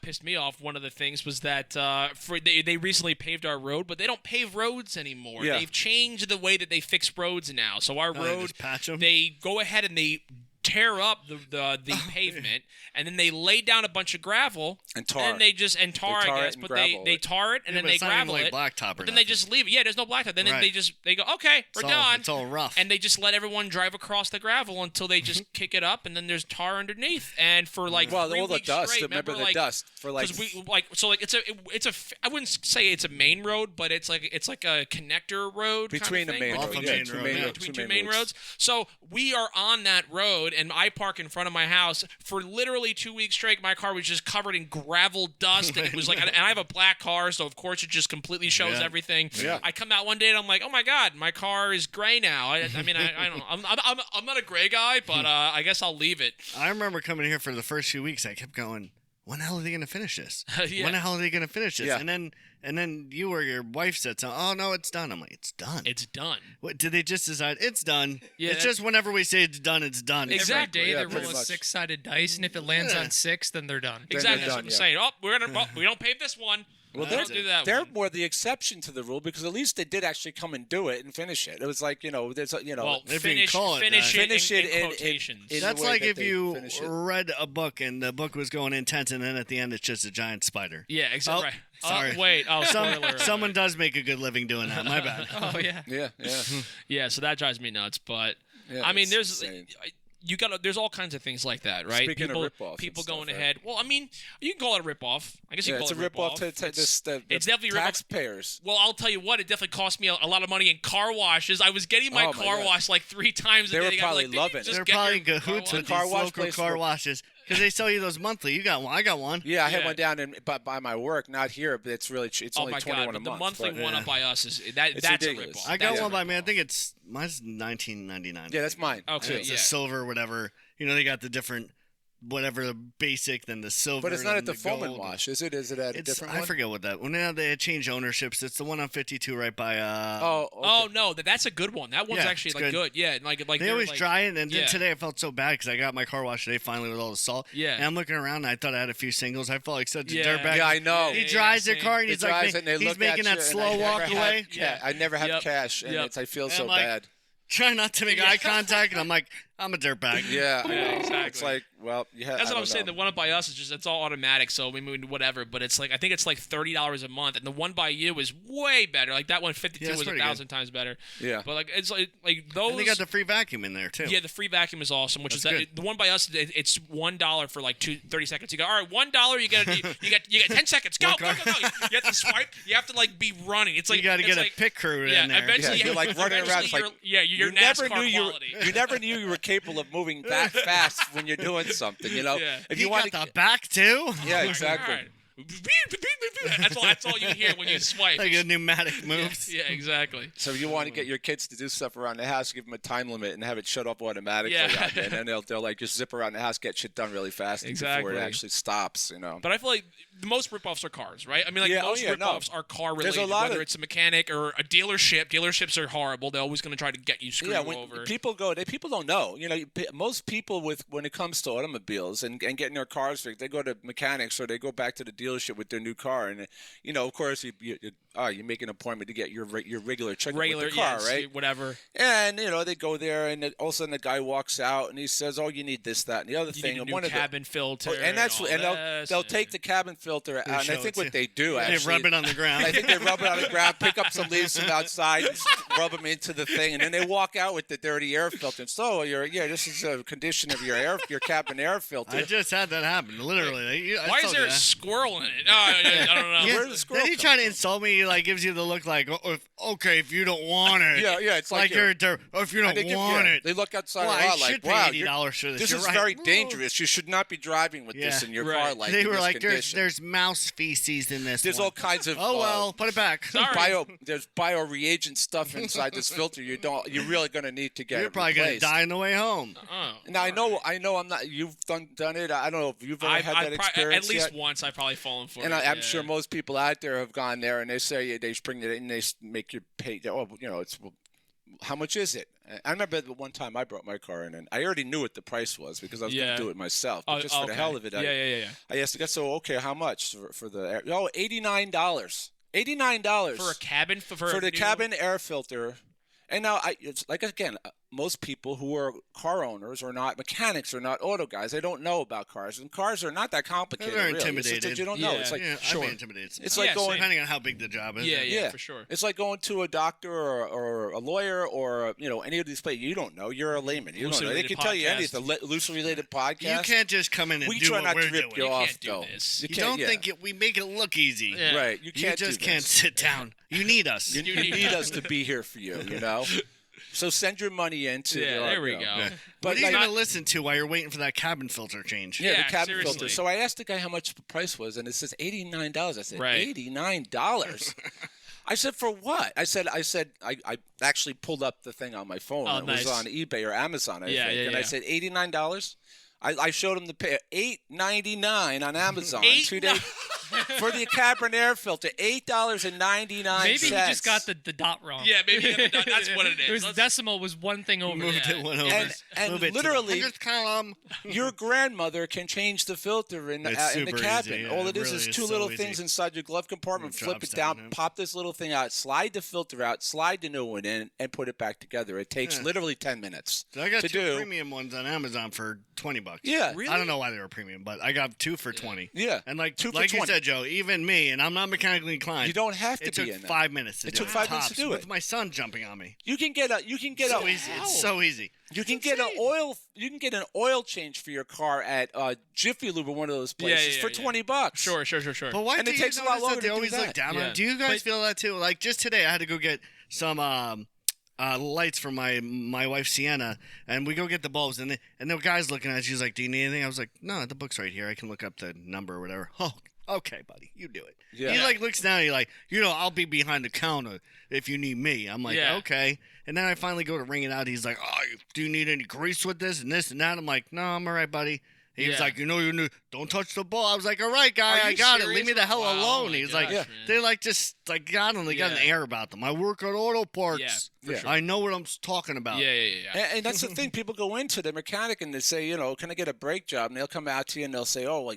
pissed me off, one of the things, was that they recently paved our road, but they don't pave roads anymore. Yeah. They've changed the way that they fix roads now. So our They road, just patch 'em? they go ahead and they tear up the pavement, and then they lay down a bunch of gravel And tar and it. they just tar, They tar I it guess, and but gravel they it. tar it and Yeah, then but they it's not even gravel like it. blacktop or But then they nothing. just leave it. Yeah, there's no blacktop. Then Right. they go, okay, we're done. It's all rough. And they just let everyone drive across the gravel until they just kick it up, and then there's tar underneath. And for like well, 3 all the weeks dust. straight, Remember the like, dust for like. because we it's a I wouldn't say it's a main road, but it's like a connector road Between kind the of thing, main Off road, a yeah, main two road, main yeah. roads, between two main roads. So we are on that road, and I park in front of my house for literally 2 weeks straight. My car was just covered in gravel dust, and it was like, and I have a black car, so of course it just completely shows Yeah. everything. Yeah. I come out one day and I'm like, oh my god, my car is gray now. I mean, I don't know. I'm not a gray guy, but I guess I'll leave it. I remember coming here for the first few weeks. I kept going, when the hell are they going to finish this? Yeah. When the hell are they going to finish this? Yeah. And then you or your wife said something. Oh, no, it's done. I'm like, it's done. It's done. What, did they just decide it's done? Yeah, it's that's- just whenever we say it's done, it's done. Exactly. Every day Yeah, they pretty roll a much. 6-sided dice, and if it lands Yeah. on 6, then they're done. Exactly. they're That's done, what I'm yeah. saying. We don't pave this one. Well, we don't do that. they're one. more the exception to the rule because at least they did actually come and do it and finish it. It was like there's Well, They've been finish calling it finish that. it Finish in it in- quotations. in- That's the way like that if they you finish it. read a book and the book was going intense, and then at the end it's just a giant spider. Yeah, exactly. Oh, Right. sorry. Oh, wait. Oh, spoiler alert. Someone does make a good living doing that. My bad. Oh, yeah. Yeah. Yeah, so that drives me nuts. But Yeah, I mean, it's there's insane. there's all kinds of things like that, right? Speaking of people rip-offs and people stuff, going right? ahead. Well, I mean, you can call it a rip-off. I guess you Yeah, can it's a call it rip-off to It's- the it's definitely a rip-off. taxpayers. Well, I'll tell you what, it definitely cost me a lot of money in car washes. I was getting my Oh, my car God. washed like 3 times a They day. were I'd be probably like, "Did you loving it." just They're get probably your car cahoots washed?" with car these wash local place car for- washes because they sell you those monthly. You got one. I got one. Yeah, I had Yeah. one down in by my work, not here, but it's really it's Oh only my $21 god! a But the month. monthly but- one up by us is that's ridiculous. a rip-off. I got That's one a by me. I rip-off. think mine's $19.99. Yeah, that's mine. Okay, too. It's yeah. a silver, whatever. They got the different, whatever the basic, then the silver. But it's not then at the Foreman gold. wash, is it? Is it at a It's different I one? forget what that. Well, now they had changed ownerships. It's the one on 52 right by. Oh, okay. Oh no, that's a good one. That one's Yeah, actually it's like good. good. Yeah, like They they're, always like, dry it, and then yeah. today I felt so bad because I got my car washed today finally with all the salt. Yeah. And I'm looking around, and I thought I had a few singles. I felt like such a Yeah. dirtbag. Yeah, I know. He Yeah, drives yeah, their car, and He he's like, drives it and they he's look making at that you, slow and I walk never away. Have, yeah, I never have Yep. cash, and Yep. I feel And so I'm like, bad. Try not to make eye contact, and I'm like, I'm a dirtbag. Yeah, Yeah, exactly. It's like, well, yeah. That's I what I'm don't saying. know. The one up by us is just it's all automatic, so we mean whatever. But it's like I think it's like $30 a month, and the one by you is way better. Like that one 52 Yeah, it's was pretty 1,000 times better. Yeah. But like it's like those. And they got the free vacuum in there too. yeah, the free vacuum is awesome, which That's is that good. the one by us. It's $1 for like 30 seconds. You go, all right, $1. You get 10 seconds. Go, go, go, go. You have to swipe. You have to like be running. It's like you got to it's get like, a pit crew Yeah, in there. eventually Yeah, you're like running around. It's like, you're never NASCAR knew you quality. you never knew you were capable of moving that fast when you're doing something. Yeah. If You you want got to, the back too. yeah, exactly. All right. That's all you hear when you swipe. Like a pneumatic moves. Yeah, exactly. So if you want to get your kids to do stuff around the house, give them a time limit and have it shut off automatically. Yeah. And then they'll like just zip around the house, get shit done really fast before Exactly. it actually stops. But I feel like the most ripoffs are cars, right? I mean, like Yeah, oh most yeah, no. ripoffs are car There's related. a lot Whether of- it's a mechanic or a dealership. Dealerships are horrible. They're always going to try to get you screwed Yeah, when over. people go, people don't know. Most people when it comes to automobiles and getting their cars fixed, they go to mechanics or they go back to the dealership with their new car, and of course, you make an appointment to get your regular checkup with the car, yeah, right? whatever. And they go there, and all of a sudden the guy walks out and he says, "Oh, you need this, that, and the other You thing." need a And new one of the- cabin filter, and that's all and this, they'll take the cabin filter out, and I show think it what to they do They actually rub it on the ground. I think they rub it on the ground, pick up some leaves from outside, rub them into the thing, and then they walk out with the dirty air filter. So this is a condition of your cabin air filter. I just had that happen, literally. Why is there a squirrel in it? Oh, I don't know. Yeah, Where's the squirrel then he come trying to from? insult me. He like gives you the look like, if you don't want it. Yeah, it's like you're if you don't want it. They look outside Well, the I lot should like, pay wow, $80 for this. this You're is right. very dangerous. You should not be driving with this in your car like they in were this like, condition. there's mouse feces in this. There's one. all kinds of Oh well, put it back. Sorry. there's bioreagent stuff inside this filter. You're really going to need to get You're it probably gonna replaced. die on the way home. Oh, Now I know I'm not. You've done it. I don't know if you've ever had that experience at least yet. once I've probably fallen for And it. I'm sure most people out there have gone there and they say they bring it in and they make you pay. Oh, it's how much is it? I remember the one time I brought my car in and I already knew what the price was because I was going to do it myself. But just for the hell of it, I asked the guy, so okay, how much for the? Oh, $89. $89 for a cabin for the cabin air filter. And now, it's like, again, most people who are car owners or not mechanics or not auto guys, they don't know about cars. And cars are not that complicated, They're really. intimidated. It's just that you don't know. Yeah. It's like, I'd be intimidated. It's like going, depending on how big the job is. Yeah, for sure. It's like going to a doctor or a lawyer or any of these places. You don't know. You're a layman. You don't know. They can tell you anything. Loosely related podcast. You can't just come in and we do try what not we're to rip doing. you off, can't do though. this. You don't think we make it look easy. Yeah. Right. You can't just do can't this. sit down. You need us. You need us to be here for you, So send your money into there we go. Yeah. But What are you like, going to listen to while you're waiting for that cabin filter change? Yeah, the Yeah, cabin seriously. filter. So I asked the guy how much the price was, and it says $89. I said, Right. $89? I said, for what? I actually pulled up the thing on my phone. Oh, It nice. was on eBay or Amazon, I think. Yeah, and I said, $89? I showed him the pay $8.99 on Amazon. $8? 2 days for the cabin air filter. $8.99. Maybe he just got the dot wrong. Yeah, maybe that's what it is. His decimal was one thing over. Moved Yeah. it one over. And Move it to the literally, 100th column. your grandmother can change the filter in the It's cabin. super easy, yeah. All it It is really is two so little easy. things inside your glove compartment. It Flip drops it down, down, yeah. pop this little thing out, slide the filter out, slide the new one in, and put it back together. It takes literally 10 minutes. So I got to two do. premium ones on Amazon for $20. Yeah. I don't know why they were premium, but I got two for 20. Yeah. And like Two for you 20. said, Joe, even me, and I'm not mechanically inclined. You don't have to It be took in that. 5 minutes to It do took 5 minutes to tops, do with it. my son jumping on me. You can get So easy. It's so easy. You can get an oil change for your car at Jiffy Lube or one of those places for $20. Sure. But why And do it you takes a lot notice longer that they to do always that? look down on Yeah. it? Do you guys But- feel that too? Like just today, I had to go get some lights for my wife Sienna, and we go get the bulbs, and the guy's looking at it. She's like, "Do you need anything?" I was like, "No, the book's right here. I can look up the number or whatever." Oh, okay, buddy, you do it. Yeah. He like looks down. He's like, I'll be behind the counter if you need me. I'm like, Yeah. okay. And then I finally go to ring it out. He's like, "Oh, do you need any grease with this and this and that?" I'm like, "No, I'm all right, buddy." He was Yeah. like, don't touch the ball. I was like, all right, guy, Are I you got it. serious? Leave me the hell Wow, alone. oh my He's like, gosh, man. they like just like got them. They got an Yeah. air about them. I work at auto parts. Yeah, for sure. I know what I'm talking about. Yeah. And that's the thing. People go into the mechanic and they say, can I get a brake job? And they'll come out to you and they'll say, oh, well,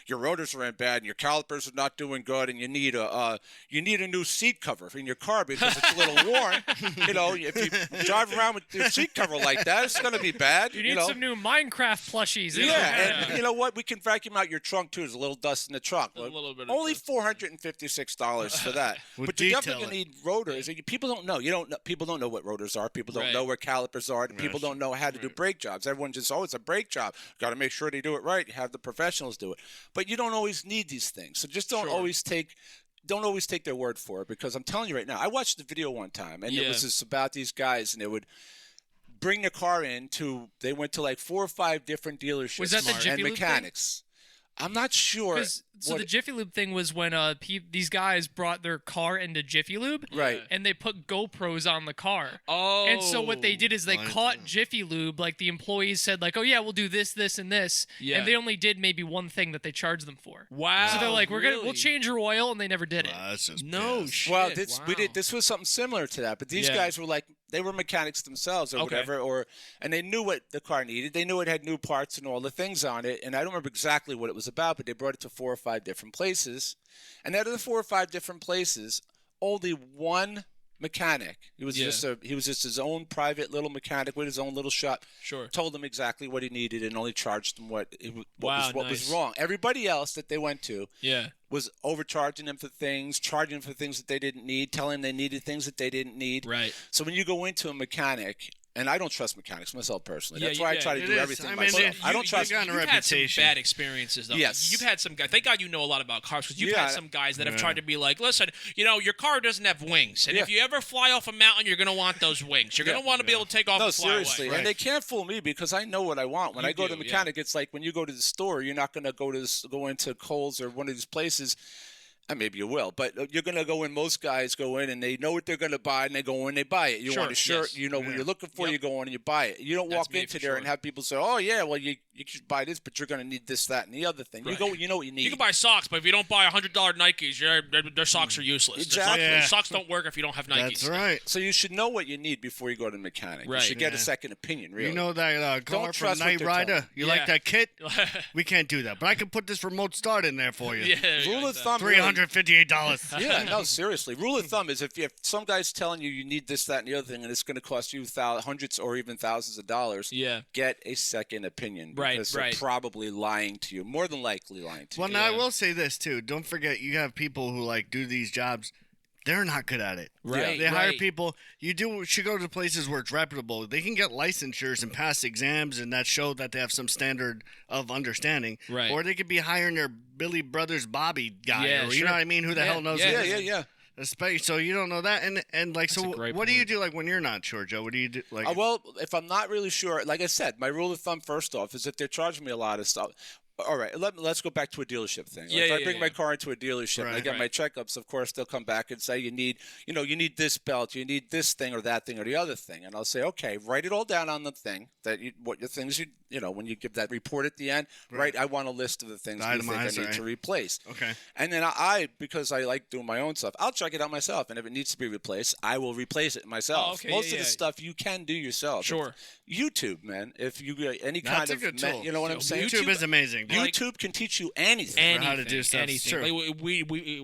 your rotors are in bad and your calipers are not doing good and you need a new seat cover in your car because it's a little worn. If you drive around with your seat cover like that, it's going to be bad. You need some new Minecraft plushies. Yeah, and you know what? We can vacuum out your trunk too. There's a little dust in the trunk. A little bit of Only dust. $456 for that. We'll But you're detail definitely gonna it. need rotors. People don't know. People don't know what rotors are. People don't Right. know where calipers are. And people don't know how to do brake jobs. Everyone just, it's a brake job. Got to make sure they do it right. Have the professionals do it. But you don't always need these things. So just don't always take their word for it, because I'm telling you right now, I watched the video one time and it was just about these guys, and they would bring the car they went to like 4 or 5 different dealerships Was that the and Jiffy Lube thing? mechanics. I'm not sure. So the Jiffy Lube thing was when these guys brought their car into Jiffy Lube, Right. and they put GoPros on the car. Oh. And so what they did is they caught Jiffy Lube, like the employees said, like, "Oh yeah, we'll do this, this, and this," Yeah. and they only did maybe one thing that they charged them for. Wow. So they're like, we'll really? change your oil, and they never did it. That's just No piss. shit. Well, wow. this was something similar to that, but these guys were like, they were mechanics themselves or Okay. whatever, and they knew what the car needed. They knew it had new parts and all the things on it, and I don't remember exactly what it was about, but they brought it to 4 or 5 different places. And out of the 4 or 5 different places, only one mechanic. He was just his own private little mechanic with his own little shop. Sure. Told him exactly what he needed and only charged him what Wow, was nice. wrong. Everybody else that they went to Yeah. was overcharging them for things, charging them for things that they didn't need, telling them they needed things that they didn't need. Right. So when you go into a mechanic, and I don't trust mechanics myself personally. Yeah, That's why I try to it do is. everything I mean, myself. I don't you trust. got a You've had some reputation. bad experiences, though. Yes. You've had some guys. Thank God you know a lot about cars, because you've Yeah. had some guys that have Yeah. tried to be like, listen, your car doesn't have wings, and if you ever fly off a mountain, you're going to want those wings. You're going to want to be able to take off No, and fly seriously, away. and they can't fool me because I know what I want. When You I go do, to the mechanic, it's like when you go to the store, you're not going to go into Kohl's or one of these places. And maybe you will, but you're going to go in. Most guys go in and they know what they're going to buy, and they go in, they buy it. You Sure, want a shirt, yes. you know what you're looking for, Yep. you go in and you buy it. You don't That's walk me into for there sure. and have people say, "Oh yeah, well you should buy this, but you're going to need this, that, and the other thing." Right. You go, you know what you need. You can buy socks, but if you don't buy $100 Nikes, their socks are useless. Exactly. Yeah. Socks don't work if you don't have Nikes. That's right. So you should know what you need before you go to the mechanic. You Right. should get a Yeah. second opinion. Really. You know that car Don't from trust what Knight they're Rider? telling You Yeah. like that kit? We can't do that, but I can put this remote start in there for you. Yeah. Rule of thumb. $358. Yeah, no, seriously. Rule of thumb is if some guy's telling you need this, that, and the other thing, and it's going to cost you hundreds or even thousands of dollars, Yeah. get a second opinion. Right, Because right. they're probably lying to you. More than likely lying to Well, you. now I Yeah. will say this too. Don't forget, you have people who do these jobs. They're not good at it. Right, They hire right. people. Should go to places where it's reputable. They can get licensures and pass exams, and that show that they have some standard of understanding. Right. Or they could be hiring their Billy Brothers Bobby guy. Yeah, or, you sure. know what I mean? Who the Yeah, hell knows? yeah, who- Yeah. So you don't know that, and so a great what do you point. do when you're not sure, Joe? What do you do? Well, if I'm not really sure, like I said, my rule of thumb first off is if they're charging me a lot of stuff. All right, let's go back to a dealership thing. Like, Yeah, if I yeah, bring yeah. my car into a dealership and I Right. get my checkups, of course they'll come back and say you need this belt, you need this thing or that thing or the other thing, and I'll say okay, write it all down on the thing what your things when you give that report at the end, right? I want a list of the things you think I Itemize, need right. to replace. Okay. And then because I like doing my own stuff, I'll check it out myself, and if it needs to be replaced, I will replace it myself. Oh, okay, Most yeah, of the yeah. stuff you can do yourself. Sure. YouTube, man. If you get any That's kind a of good tool. you know what I'm saying? YouTube is amazing. YouTube can teach you anything. Anything, how to do stuff. anything. Sure. Like,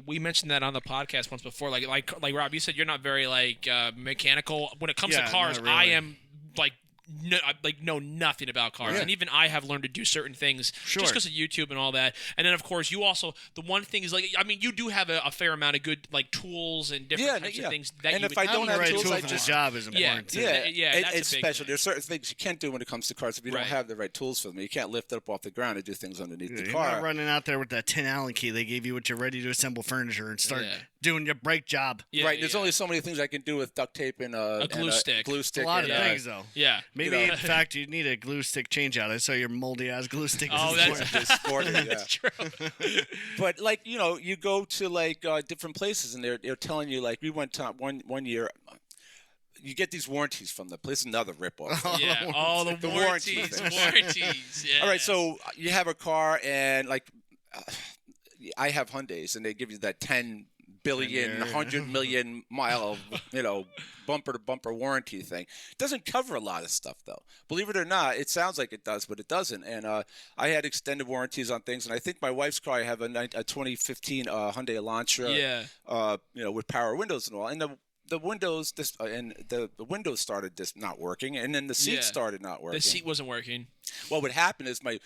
we mentioned that on the podcast once before. Like Rob, you said you're not very mechanical when it comes Yeah, to cars. not really. I am I know nothing about cars, Yeah. and even I have learned to do certain things Sure. just because of YouTube and all that. And then of course you also the one thing is you do have a fair amount of good tools and different types of things that And you if would I Having don't the have right tools, tool I for the just job is Yeah. important. too. Yeah, that's a it's big special. thing. There's certain things you can't do when it comes to cars if you Right. don't have the right tools for them. You can't lift it up off the ground and do things underneath the You're car. not running out there with that tin Allen key they gave you when you're ready to assemble furniture and start Yeah. doing your brake job. Yeah, right. There's yeah. only so many things I can do with duct tape and A glue stick. Glue It's stick. a lot of and, things, though. Yeah. Maybe, You know. in fact, you need a glue stick change out. I saw your moldy ass glue stick. Oh, this that's- morning. Sporty, yeah. That's true. But you go to different places and they're telling you we went to one year. You get these warranties from the place. Another ripoff. Yeah. All the The warranty warranties. thing. Warranties. Yeah. All right, so you have a car and I have Hyundais and they give you that 10 billion, 100 million mile, bumper to bumper warranty thing. It doesn't cover a lot of stuff though. Believe it or not, it sounds like it does, but it doesn't. And I had extended warranties on things, and I think my wife's car, I have a 2015 Hyundai Elantra, Yeah. with power windows and all, and the windows the windows started not working, and then the seat Yeah. started not working. The seat wasn't working. What would happen is my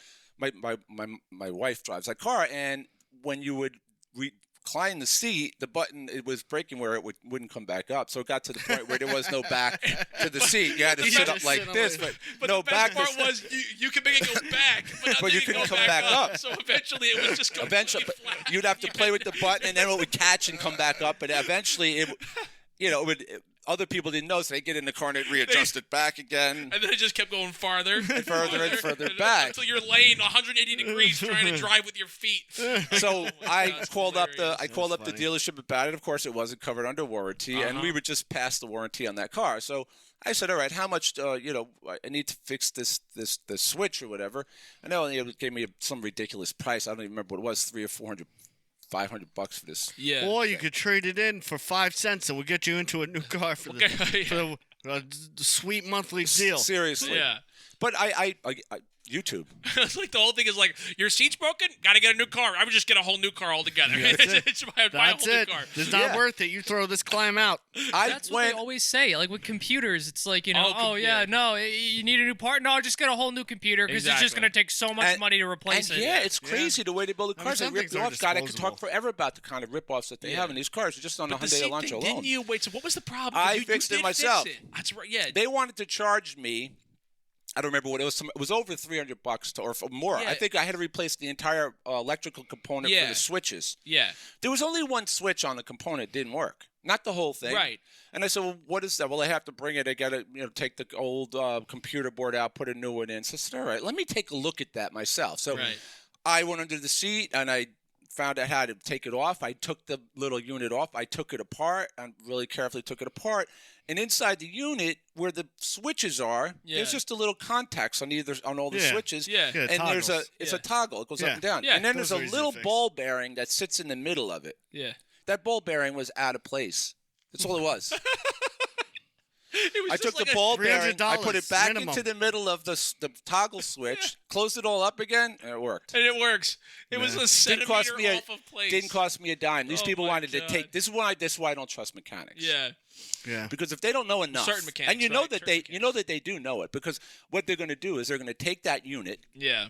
wife drives that car, and when you would recline the seat, the button it was breaking where it wouldn't come back up. So it got to the point where there was no back to the seat. You had to You sit had up to like sit on this, it. but But no the best back. part was you could make it go back, But you couldn't come back up. So eventually it was just completely Eventually, flat. you'd have to play with the button, and then it would catch and come back up. But eventually, it would. Other people didn't know, so they get in the car and they'd readjust it back again. And then it just kept going farther and further and further back. until you're laying 180 degrees trying to drive with your feet. So I That's called up the hilarious. funny. dealership about it. Of course, it wasn't covered under warranty, and we were just past the warranty on that car. So I said, "All right, how much? I need to fix this switch or whatever." And they only gave me some ridiculous price. I don't even remember what it was, $300 or $400, $500 for this. Yeah. Or you could trade it in for 5 cents, and we'll get you into a new car for the, Okay, for the sweet monthly deal. Seriously. Yeah. But I YouTube. It's like the whole thing is like your seat's broken, got to get a new car. I would just get a whole new car altogether. That's buy a That's whole it. new car. It's not worth it. You throw this climb out. That's what they always say. Like with computers, it's like, you know, you need a new part. No, just get a whole new computer because it's just going to take so much money to replace it. Yeah, it's crazy the way they build the cars. They some rip things you are off. God, I could disposable. talk forever about the kind of rip-offs that they have in these cars. Just on the But the Hyundai same Elantra thing, alone. didn't you? Wait, so what was the problem? I You fixed it did myself. Fix it. That's right. Yeah. They wanted to charge me. I don't remember what it was. It was over $300 or more. Yeah. I think I had to replace the entire electrical component for Yeah. the switches. Yeah. There was only one switch on the component that didn't work, not the whole thing. Right. And I said, "Well, what is that?" Well, I have to bring it. I got to, take the old computer board out, put a new one in. So I said, "All right, let me take a look at that myself." So Right. I went under the seat and I found out how to take it off. I took the little unit off. I took it apart and really carefully took it apart. And inside the unit, where the switches are, there's just a little contacts on all the switches. Yeah. Yeah, And there's toggles. it's a toggle. It goes up and down. Yeah. And then there's Those a are easy to little fix. ball bearing that sits in the middle of it. Yeah. That ball bearing was out of place. That's all it was. It was I just took like the ball bearing, I put it $300 back minimum. into the middle of the toggle switch, closed it all up again, and it worked. And it works. It was a Didn't cost centimeter me off of place. Didn't cost me a dime. These Oh people my wanted to God. take. This is why I don't trust mechanics. Yeah. Yeah. Because if they don't know enough, Certain mechanics, and you know right, that they do know it, because what they're going to do is they're going to take that unit. Yeah.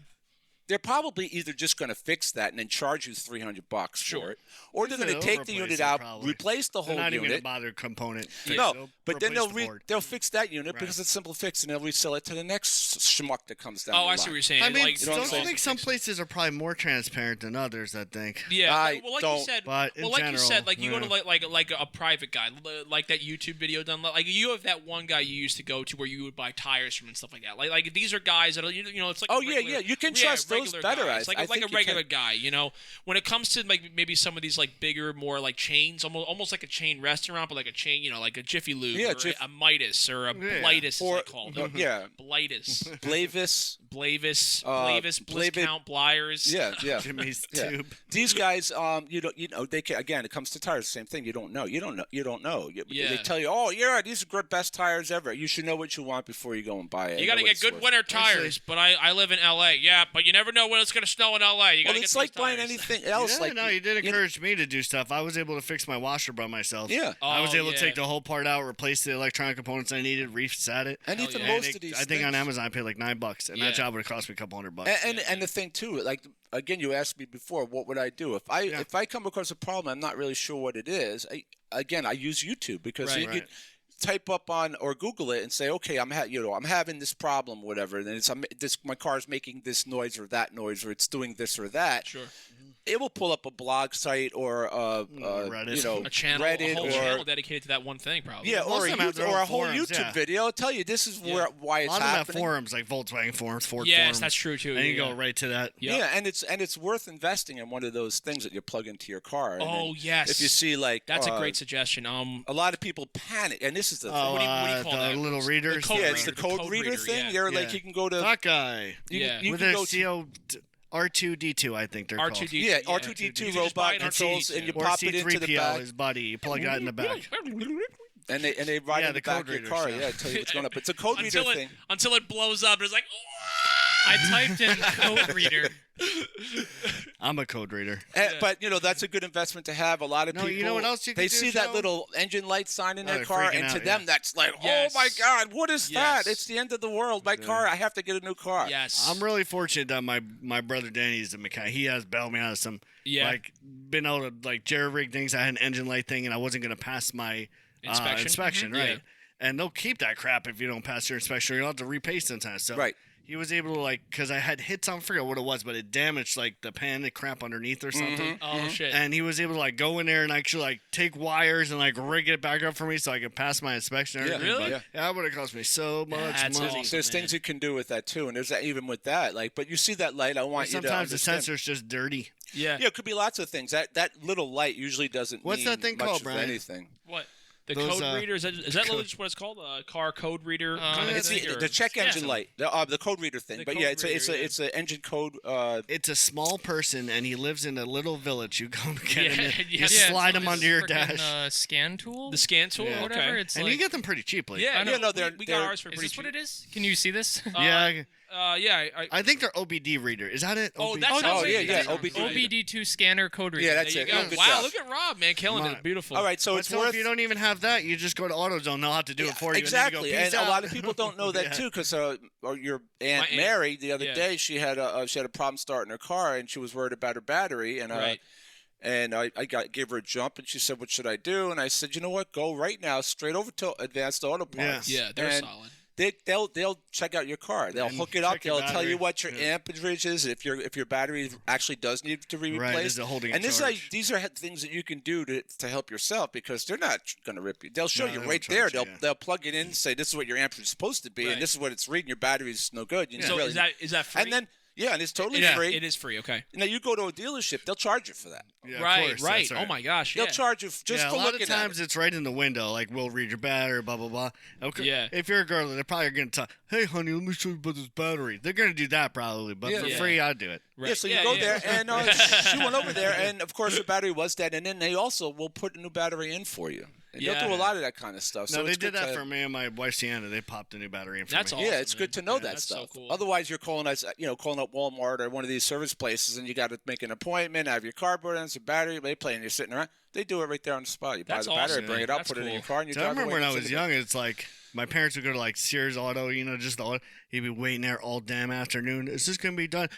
They're probably either just going to fix that and then charge you $300 for it, or they're going to take the unit out, replace the They're whole not even going unit. to bother component. No, but then replace they'll fix that unit Right. because it's a simple fix, and they'll resell it to the next schmuck that comes down. Oh, the I see what line. you're saying. I mean, like, know what I'm don't you saying? think some places are probably more transparent than others? I think. Yeah, I well, like don't, you said, but in well, like you general, said, like you go to yeah. like a private guy, like that YouTube video done. Like you have that one guy you used to go to where you would buy tires from and stuff like that. Like these are guys that are, it's like Oh, a yeah, regular, yeah, you can trust those regular better. guys. I Like think a you regular can. guy. When it comes to like maybe some of these like bigger, more like chains, almost like a chain restaurant, but like a chain, like a Jiffy Lube, Yeah, or a Midas, or a Blightus, Or as they call them. yeah, Blightus, Blavis. Blavis, Blavid- Blitzcount, Bliers. Yeah. Jimmy's Yeah. tube. These guys, they can, again, it comes to tires, same thing. You don't know. Yeah. They tell you, oh, yeah, these are best tires ever. You should know what you want before you go and buy it. You got to Know what get it's good worth. winter tires, but I live in L.A. Yeah, but you never know when it's going to snow in L.A. You got Well, to get it's those like buying tires. anything else. Yeah, like no, you did encourage me to do stuff. I was able to fix my washer by myself. Yeah. I was Oh, able to yeah. take the whole part out, replace the electronic components I needed, reset it. And even yeah. most And of these I think on things- Amazon I paid like $9, and Yeah. that job would have cost me a couple $100. And the thing too, like again, you asked me before, what would I do if I come across a problem? I'm not really sure what it is. I use YouTube because Right. you could type up on or Google it and say, okay, I'm having this problem, whatever. And it's my car's making this noise or that noise, or it's doing this or that. Sure. It will pull up a blog site or Reddit. A channel, Reddit a whole or channel dedicated to that one thing, probably. yeah, Most or of them have their own a whole forums, YouTube yeah. video. I'll tell you this is why A it's lot of them have happening. forums like Volkswagen forums, Ford Yes, forums. that's true too. And you yeah. go right to that. Yep. Yeah, and it's worth investing in one of those things that you plug into your car. And Oh then yes. if you see like that's a great suggestion. a lot of people panic, and this is the thing. Oh, What do you call the that? little readers. code Yeah, reader. it's the The code code reader reader, thing. yeah. You're like Yeah. you can go to That guy. you With can a go to CO R2D2, I think they're called. R2D2. yeah Yeah, R2D2 You just buy robot an controls, R2D2. and you Or pop it into the C3PO, back, his buddy. You plug that in the back. and they ride Yeah, in the the back code of your readers, car. yeah. Yeah, tell you what's going up. It's a code reader thing. Until it blows up. It's like. I typed in code reader. I'm a code reader. But that's a good investment to have. A lot of No, people, you know what else you they could do, see that Joe? little engine light sign in their they're car, freaking and to out, them yeah. that's like, Yes. oh my God, what is Yes. that? It's the end of the world. My car, I have to get a new car. Yes. I'm really fortunate that my brother Danny's a mechanic. He has bailed me out of some been able to like jerry rig things. I had an engine light thing, and I wasn't going to pass my Inspection? right? Yeah. And they'll keep that crap if you don't pass your inspection. You'll have to repay sometimes. So Right. he was able to because I had hits on, I forget what it was, but it damaged like the pan, the crap underneath or something. Oh shit. And he was able to go in there and actually take wires and rig it back up for me so I could pass my inspection. And Yeah, everything. really? But, that would have cost me so much That's money. awesome. There's things you can do with that too, and there's even with that. But you see that light, I want you to Sometimes the understand. sensor's just dirty. yeah. Yeah, it could be lots of things. That little light usually doesn't What's mean that thing much called, of Brian? anything. What? The Those, code reader, is that just what it's called? A car code reader? kind of It's thing, the check engine light, the code reader thing. The But code yeah, reader, it's an engine code. It's a small person, and he lives in a little village. You go and get him. Yeah, You yeah, slide him It's under your freaking, dash. Scan tool. The scan tool? Yeah. Whatever. Okay. It's And like, you get them pretty cheaply. Yeah, Yeah, no, we got ours for is pretty this what cheap. it is? Can you see this? Yeah. Yeah. I think they're OBD reader. Is that it? Oh, OBD? that's Oh, OBD. yeah, That's OBD. OBD2 scanner code reader. Yeah, that's There you it. go. Good Wow, job. look at Rob, man, killing Come on. it. Beautiful. All right, so But it's so worth. if you don't even have that, you just go to AutoZone. Know how to do it for you. Exactly, and, then you go, and "Peace a lot out." of people don't know that Yeah. too, because your aunt aunt, Mary the other yeah. day she had a problem starting her car, and she was worried about her battery, and Right. and I gave her a jump, and she said, "What should I do?" And I said, "You know what? Go right now, straight over to Advanced Auto Parts. Yeah, they're and solid. They'll check out your car. They'll And hook it up. check your They'll tell you battery. what your amperage is. If your battery actually does need to be Right, replaced. is it holding a and charge? these are things that you can do to help yourself, because they're not going to rip you. They'll show No, you they right won't there. charge you, They'll plug it in and say, this is what your amperage is supposed to be, Right. and this is what it's reading. Your battery's no good. You So really, is that free? and then yeah, and it's totally Yeah, free. It is free. Okay. Now you go to a dealership, they'll charge you for that. Yeah, of right. course, Right. that's Oh my gosh. Yeah. They'll charge you just yeah, for a lot looking of times at it. it's right in the window. Like, we'll read your battery, blah blah blah. Okay. Yeah. If you're a girl, they're probably gonna tell, "Hey, honey, let me show you about this battery." They're gonna do that probably, but Yeah. for Yeah. free, I'd do it. Right. Yeah, so you Yeah, go yeah. there, and she went over there, and of course the battery was dead, and then they also will put a new battery in for you. And Yeah. they'll do a lot of that kind of stuff. No, So they it's did good that to- for me and my wife Sienna. They popped a new battery in for That's me. all. Yeah, Awesome, it's man. good to know that That's so stuff. cool. Otherwise, you're calling us, calling up Walmart or one of these service places, and you got to make an appointment, have your car brought in, some battery, they play, and you're sitting around. They do it right there on the spot. You That's buy the battery, awesome, bring man. it up, That's put it in cool. your car, and you So I drive remember away when I and was sit in young, it's like my parents would go to like Sears Auto, just the auto. He'd be waiting there all damn afternoon. Is this gonna be done?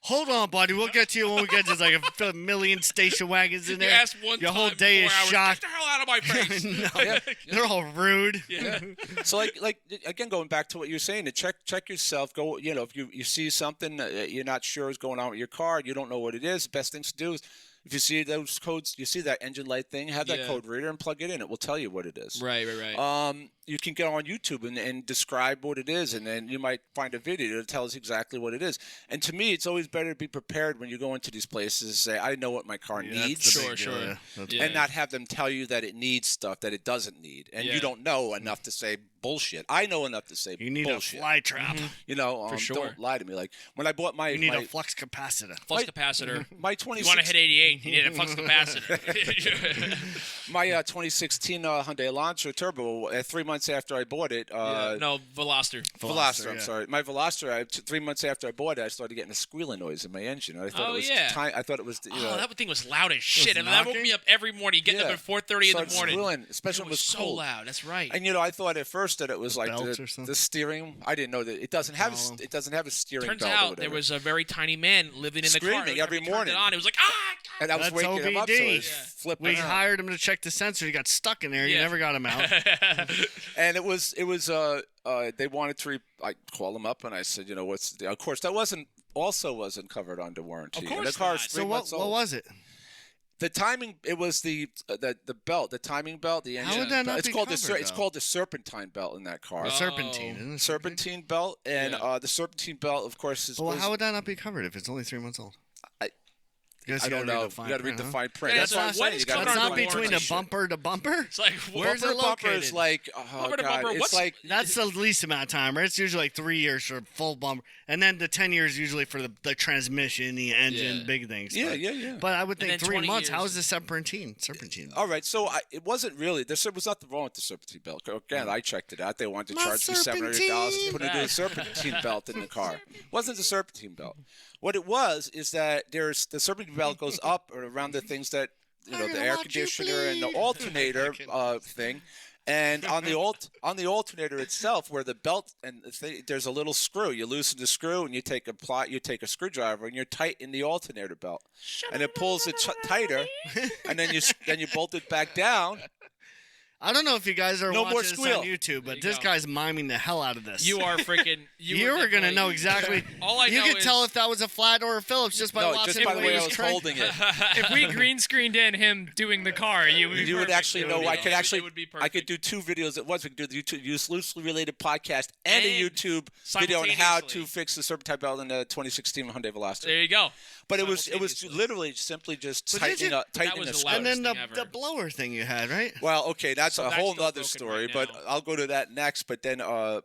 Hold on, buddy. We'll get to you when we get to like a million station wagons in You there. asked one Your time whole day in is 4 hours, shot. Get the hell out of my face. No, Yeah. they're all rude. Yeah. So like again, going back to what you're saying, to check yourself. Go, if you see something you're not sure is going on with your car, you don't know what it is. The best thing to do is, if you see those codes, you see that engine light thing, have that Yeah. code reader and plug it in. It will tell you what it is. Right. You can get on YouTube and describe what it is, and then you might find a video that tells exactly what it is. And to me, it's always better to be prepared when you go into these places and say, I know what my car Yeah, needs. that's the Sure, big sure. deal, yeah. That's Yeah. And not have them tell you that it needs stuff that it doesn't need. And Yeah. you don't know enough to say bullshit. I know enough to say You need bullshit. a fly trap. For sure. Don't lie to me. Like when I bought my You need my, a flux capacitor. Flux capacitor. my You want to 26 hit 88? You need a flux capacitor. my 2016 Hyundai Elantra Turbo. 3 months after I bought it, No, Veloster. Veloster, I'm yeah. sorry. My Veloster, 3 months after I bought it, I started getting a squealing noise in my engine. I thought Oh, it was yeah. I thought it was Oh, that thing was loud as shit. And that woke knocking? me up every morning. Getting up at 4:30 in the Started morning. squealing, especially It when it was was so cold. loud. That's right. And I thought at first that it was like Belt or something? the steering. I didn't know that it doesn't have Oh. it doesn't have a steering Turns belt or out whatever. there was a very tiny man living in the car. Screaming every Every time we turned morning. It on. It was like, ah! and I was That's waking him up, so I OBD. was Yeah. flipping We out. hired him to check the sensor. He got stuck in there. You Yeah. never got him out. And it was they wanted to. I called them up and I said, what's the deal? Of course, that wasn't covered under warranty. Of And course the car not. is 3 So months what old. was it? The timing, it was the belt, the timing belt, the engine. would that not it's be called covered, it's though? called the serpentine belt in that car. The Oh. serpentine. Isn't it Serpentine belt, and Yeah. the serpentine belt, of course, is. Well, how would that not be covered if it's only 3 months old? Guess I you don't gotta read know. the fine You got to read print, the huh? fine print. Yeah, That's so what I'm what saying. is You got covered That's to not under between warranty the bumper to bumper. It's like, Where's it Bumper to bumper located? is like, Bumper to bumper, it's what's- like That's the least amount of time, right? It's usually like 3 years for full bumper, and then the 10 years usually for the transmission, the engine, Yeah. big things. yeah, But- yeah, yeah. But I would And think then 3 20 months. years. How is the serpentine? All right, so it wasn't really. There was nothing wrong with the serpentine belt. Again, I checked it out. They wanted to My charge me $700 to put a new serpentine. serpentine belt in the car. It wasn't the serpentine belt. What it was is that the serpentine belt goes up or around the things that the air conditioner and the alternator thing. And on the alternator itself, where the belt and there's a little screw. You loosen the screw and you take a screwdriver and you tighten the alternator belt, and it pulls it tighter, and then you bolt it back down. I don't know if you guys are No more watching this squeal. on YouTube, but you this go. guy's miming the hell out of this. You are freaking. You were gonna know exactly. All I you know could is, tell if that was a flat or a Phillips just by No, watching just by the way way he I was was cranking. holding it. If we green screened in him doing the car, you would be You would perfect. actually It know. would be I could awesome. actually. It would be I could perfect. do 2 videos at once. We could do the YouTube loosely related podcast and a And YouTube video on how to simultaneously. fix the serpentine belt in the 2016 Hyundai Veloster. There you go. But it was Simultaneously. literally simply just But tightening did you- up. Tightening was a the screw. loudest And then thing ever. the blower thing you had, right? Well, okay, that's So a that's whole still nother broken story. right But now. I'll go to that next. But then on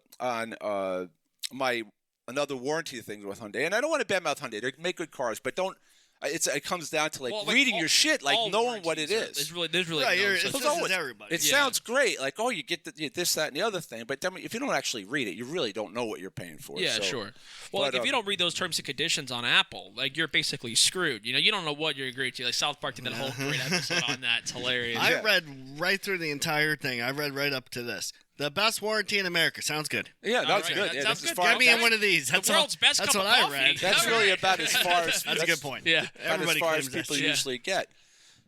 my another warranty thing with Hyundai, and I don't want to badmouth Hyundai. They make good cars, but don't. It comes down to reading your shit, knowing what it is. There's really Right, no it's such just thing. as everybody. It sounds great, like you get this, that, and the other thing. But then if you don't actually read it, you really don't know what you're paying for. Yeah, so. sure. Well, But, if you don't read those terms and conditions on Apple, you're basically screwed. You don't know what you're agreeing to. Like South Park did that whole great episode on that. It's hilarious. I read right through the entire thing. I read right up to this. The best warranty in America. Sounds good. Yeah, that's right, good. that Yeah, sounds that's as good. far Get me as in one of these. That's world's best That's cup what of I coffee. read. That's All really right. about as far as That's a good point. Yeah. about Everybody as far claims as people that. usually get.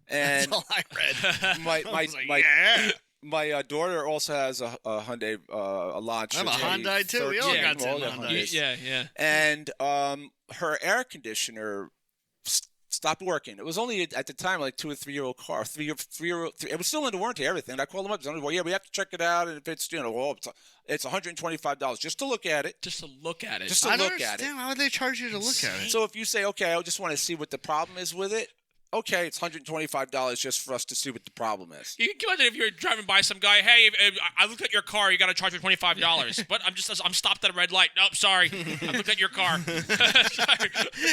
That's And all I read. my I was like, my yeah. my daughter also has a Hyundai Elantra. I have a Hyundai, too. We all 13. got All some got Hyundais. Hyundais. Yeah. And her air conditioner stopped working. It was only at the time like 2 or 3 year old car. It was still under warranty. Everything. And I called them up. Well, yeah, we have to check it out. And if it's it's $125 just to look at it. Just to look at it. Just to I don't look at it. understand. Why would they charge you to look at it? So if you say, okay, I just want to see what the problem is with it. Okay, it's $125 just for us to see what the problem is. You can imagine if you're driving by some guy, hey, I looked at your car, you got to charge me $25. But I'm stopped at a red light. Nope, sorry. I looked at your car. Sorry.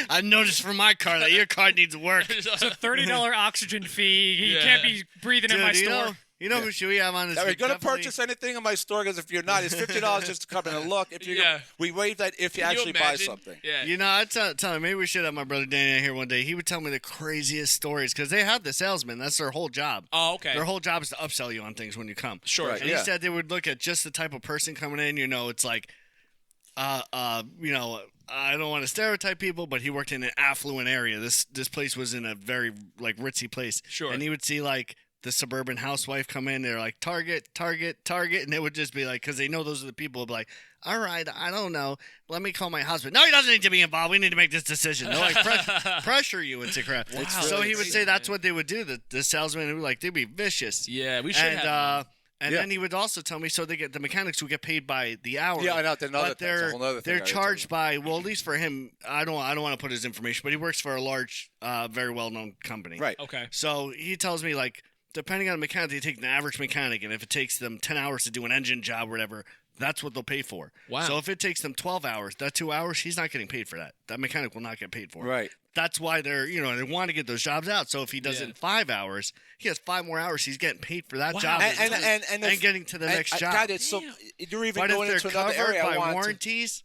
I noticed from my car that your car needs work. It's a $30 oxygen fee. You Yeah. can't be breathing in my Dude, store. you know who should we have on this? Are you going to Definitely- purchase anything in my store? Because if you're not, it's $50 just to come in and look. If you Yeah. we waive that if you Can actually buy imagine? something. Yeah. You know, I tell him maybe we should have my brother Danny here one day. He would tell me the craziest stories because they have the salesman. That's their whole job. Oh, okay. Their whole job is to upsell you on things when you come. Sure. Right. And Yeah. he said they would look at just the type of person coming in. It's like, I don't want to stereotype people, but he worked in an affluent area. This place was in a very ritzy place. Sure. And he would see the suburban housewife come in. They're like Target, Target, Target, and it would just be because they know those are the people. Who'd be like, all right, I don't know. Let me call my husband. No, he doesn't need to be involved. We need to make this decision. They'll pressure you into crap. Wow. So really he would crazy, say that's what they would do. The salesman would they'd be vicious. Yeah, we should have. And Yeah. then he would also tell me, so the mechanics would get paid by the hour. Yeah, I know. That's But a whole nother thing. they're I gotta tell charged you. by, well, at least for him, I don't want to put his information, but he works for a large, very well-known company. Right. Okay. So he tells me, depending on the mechanic, they take an average mechanic, and if it takes them 10 hours to do an engine job or whatever, that's what they'll pay for. Wow. So if it takes them 12 hours, that 2 hours, he's not getting paid for that. That mechanic will not get paid for it. Right. That's why they want to get those jobs out. So if he does Yeah. it in 5 hours, he has 5 more hours. He's getting paid for that Wow. job And getting to the next job. God, it's so you're even But if going they're into another covered area. I by want to. warranties,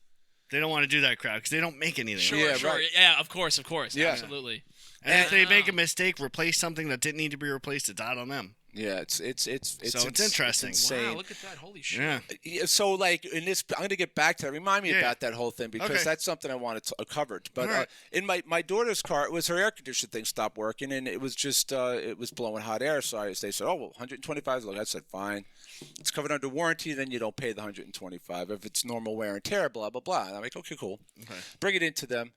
they don't want to do that crap because they don't make anything. Sure, Yeah, sure. right. Yeah, of course. Yeah. Absolutely. And if they make a mistake, replace something that didn't need to be replaced, it's out on them. Yeah, it's So it's interesting. It's insane. Wow, look at that. Holy shit. Yeah. Yeah, so in this, I'm going to get back to that. Remind me Yeah. about that whole thing because Okay. that's something I wanted to cover. But All right. in my daughter's car, it was her air conditioning thing stopped working, and it was just it was blowing hot air. So they said, oh, well, $125. Look, I said, fine. It's covered under warranty. Then you don't pay the $125 if it's normal wear and tear. Blah blah blah. And I'm like, okay, cool. Okay. Bring it into them.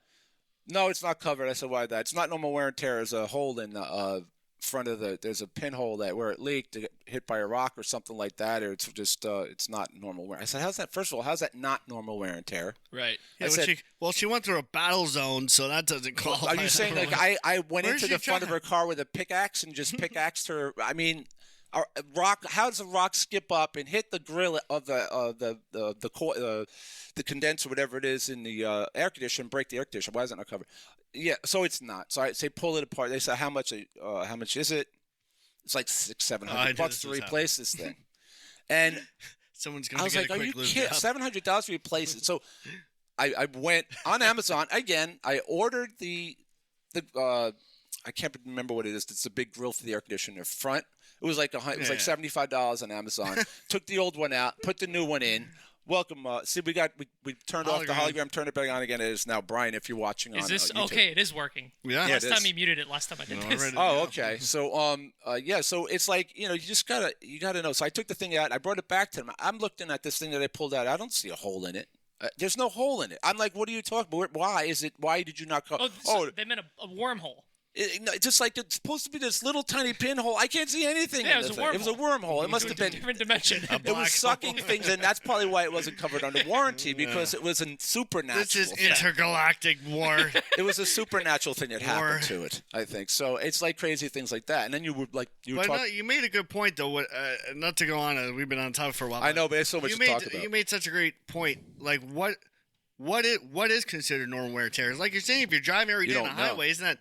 No, it's not covered. I said, why that? It's not normal wear and tear. There's a hole in the front of there's a pinhole where it leaked, it got hit by a rock or something like that, or it's just it's not normal wear. I said, how's that? First of all, how's that not normal wear and tear? Right. Yeah, I said, she went through a battle zone, so that doesn't qualify. are you saying I went Where's into your the front of job? her car with a pickaxe and just pickaxed her? I mean, a rock. How does a rock skip up and hit the grill of the condenser, whatever it is in the air conditioner, and break the air conditioner? Why is it not covered? Yeah, so it's not. So I say pull it apart. They say how much is it? It's like $600-700 to replace this thing. And Someone's I going was to like, get a are quick you lube kidding? job. $700 to replace it. So I went on Amazon again. I ordered the I can't remember what it is. It's a big grill for the air conditioner front. It was like $75 on Amazon. Took the old one out, put the new one in. Welcome. See, we turned off the hologram, turned it back on again. It is now Brian. If you're watching on Is this YouTube. okay? It is working. Yeah. Yeah, Last it time is. he muted it. Last time I did No, this. already. Oh, okay. So, yeah. So it's like you just gotta know. So I took the thing out. I brought it back to him. I'm looking at this thing that I pulled out. I don't see a hole in it. There's no hole in it. I'm like, what are you talking about? Why is it? Why did you not call? Oh, they meant a wormhole. It's just like it's supposed to be this little tiny pinhole. I can't see anything. Yeah, in it was the a thing. It was a wormhole. It must have been different dimension. It was sucking things, and that's probably why it wasn't covered under warranty because it was a supernatural. This is thing. intergalactic war. It was a supernatural thing that happened to it. I think so. It's like crazy things like that, and then you were But no, you made a good point though. Not to go on, we've been on topic for a while. I know, but there's so much to talk about. You made such a great point. Like what is considered normal wear and tear? Like you're saying, if you're driving every day on the highway, isn't that?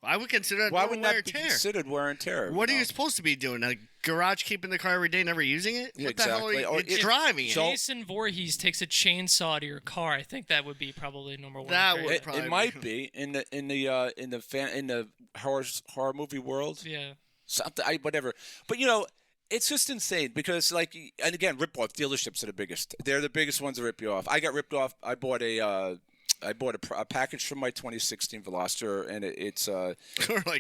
I would consider that normal wear and tear. Why wouldn't that be considered wear and tear? What are you supposed to be doing? Like garage keeping the car every day, never using it? Yeah, what the hell are you driving it? Jason Voorhees takes a chainsaw to your car. I think that would be probably normal. It might be in the horror movie world. Yeah. Something whatever, but it's just insane because and again, rip-off dealerships are the biggest. They're the biggest ones to rip you off. I got ripped off. I bought a package from my 2016 Veloster, and it's a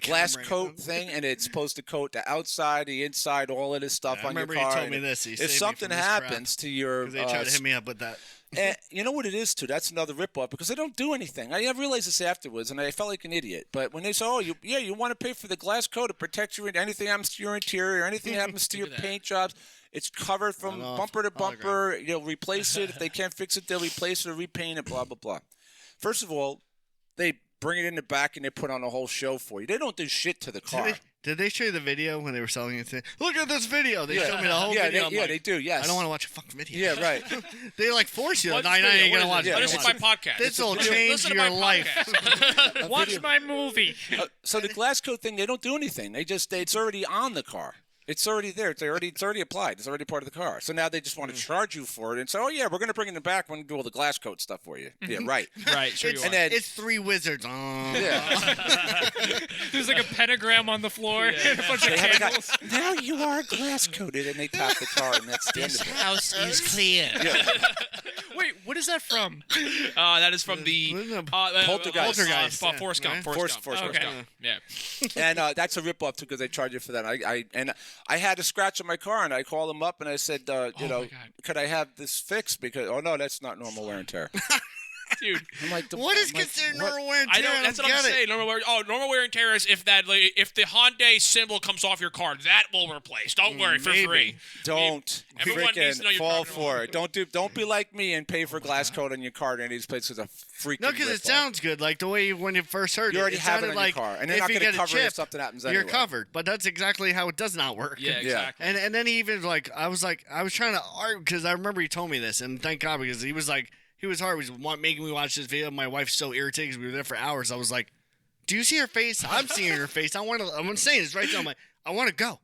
glass coat thing, and it's supposed to coat the outside, the inside, all of this stuff on your car. I remember you told me this. If something happens to your, they tried to hit me up with that. And you know what it is too? That's another ripoff because they don't do anything. I realized this afterwards, and I felt like an idiot. But when they say, you want to pay for the glass coat to protect you, anything happens to your interior, anything happens to your paint jobs, it's covered from bumper to bumper. Replace it. If they can't fix it, they'll replace it or repaint it. Blah blah blah. First of all, they bring it in the back and they put on a whole show for you. They don't do shit to the car. Did they show you the video when they were selling it? Look at this video. They showed me the whole video. They do. Yes. I don't want to watch a fucking video. Yeah, right. They force you. No, I ain't gonna watch it. Listen to my podcast. This will change your life. Watch my movie. So the glass coat thing, they don't do anything. It's already on the car. It's already there. It's already applied. It's already part of the car. So now they just want to charge you for it and say, we're going to bring it in the back. We're going to do all the glass coat stuff for you. Yeah, right. Right, sure and then, it's three wizards. Yeah. There's like a pentagram on the floor and a bunch of candles. Now you are glass coated, and they tap the car, and that's the end of it. This house is clear. Yeah. Wait, what is that from? That is from the Poltergeist. Forrest Gump. Forrest Gump. Yeah. And that's a ripoff too because they charge you for that. I had a scratch on my car, and I called them up and I said, could I have this fixed? Because that's not normal wear and tear. Dude, I'm like, what is considered normal wear and tear? That's what I'm saying. Normal wear and tear is if the Hyundai symbol comes off your car, that will replace. Don't worry, for free. Don't freaking fall for it. Don't be like me and pay for glass coat on your car at any of these places. A freaking no, because it sounds good. Like the way when you first heard you already have it on like your car, and they're not going to cover it if something happens anyway. You're covered, but that's exactly how it does not work. Yeah, exactly. And then he even I was trying to argue because I remember he told me this, and thank God because he was hard. He was making me watch this video. My wife's so irritated because we were there for hours. I was like, "Do you see her face? I'm seeing her face. I'm saying this right now. I'm like, I want to go."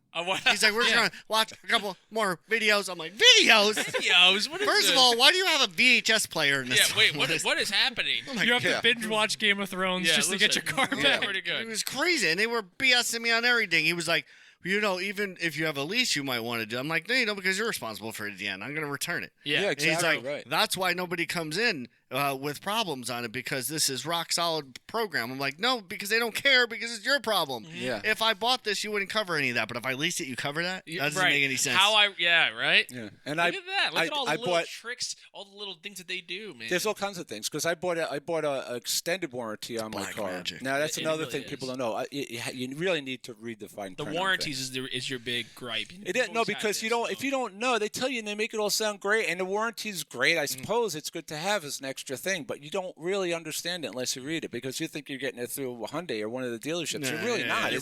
He's like, "We're just gonna watch a couple more videos." I'm like, "Videos? Videos? What is First this? of all, why do you have a VHS player in this? Yeah, wait, what is happening? You have to binge watch Game of Thrones just to get your car back. Pretty good. It was crazy, and they were BSing me on everything. He was like, even if you have a lease, you might want to do. I'm like, no, because you're responsible for it at the end. I'm going to return it. Yeah, exactly. And he's like, right. That's why nobody comes in with problems on it because this is rock solid program. I'm like, no, because they don't care because it's your problem. Yeah. If I bought this, you wouldn't cover any of that. But if I leased it, you cover that. That doesn't right. make any sense. Right? Yeah. And Look at that. Look at all the little tricks, all the little things that they do, man. There's all kinds of things because I bought a extended warranty on my car. Magic. Now that's another really thing people don't know. You really need to read the fine print. The warranties is your big gripe. Because if you don't know, they tell you and they make it all sound great, and the warranty's great. I suppose it's good to have as an extra thing, but you don't really understand it unless you read it because you think you're getting it through a Hyundai or one of the dealerships. You're really not.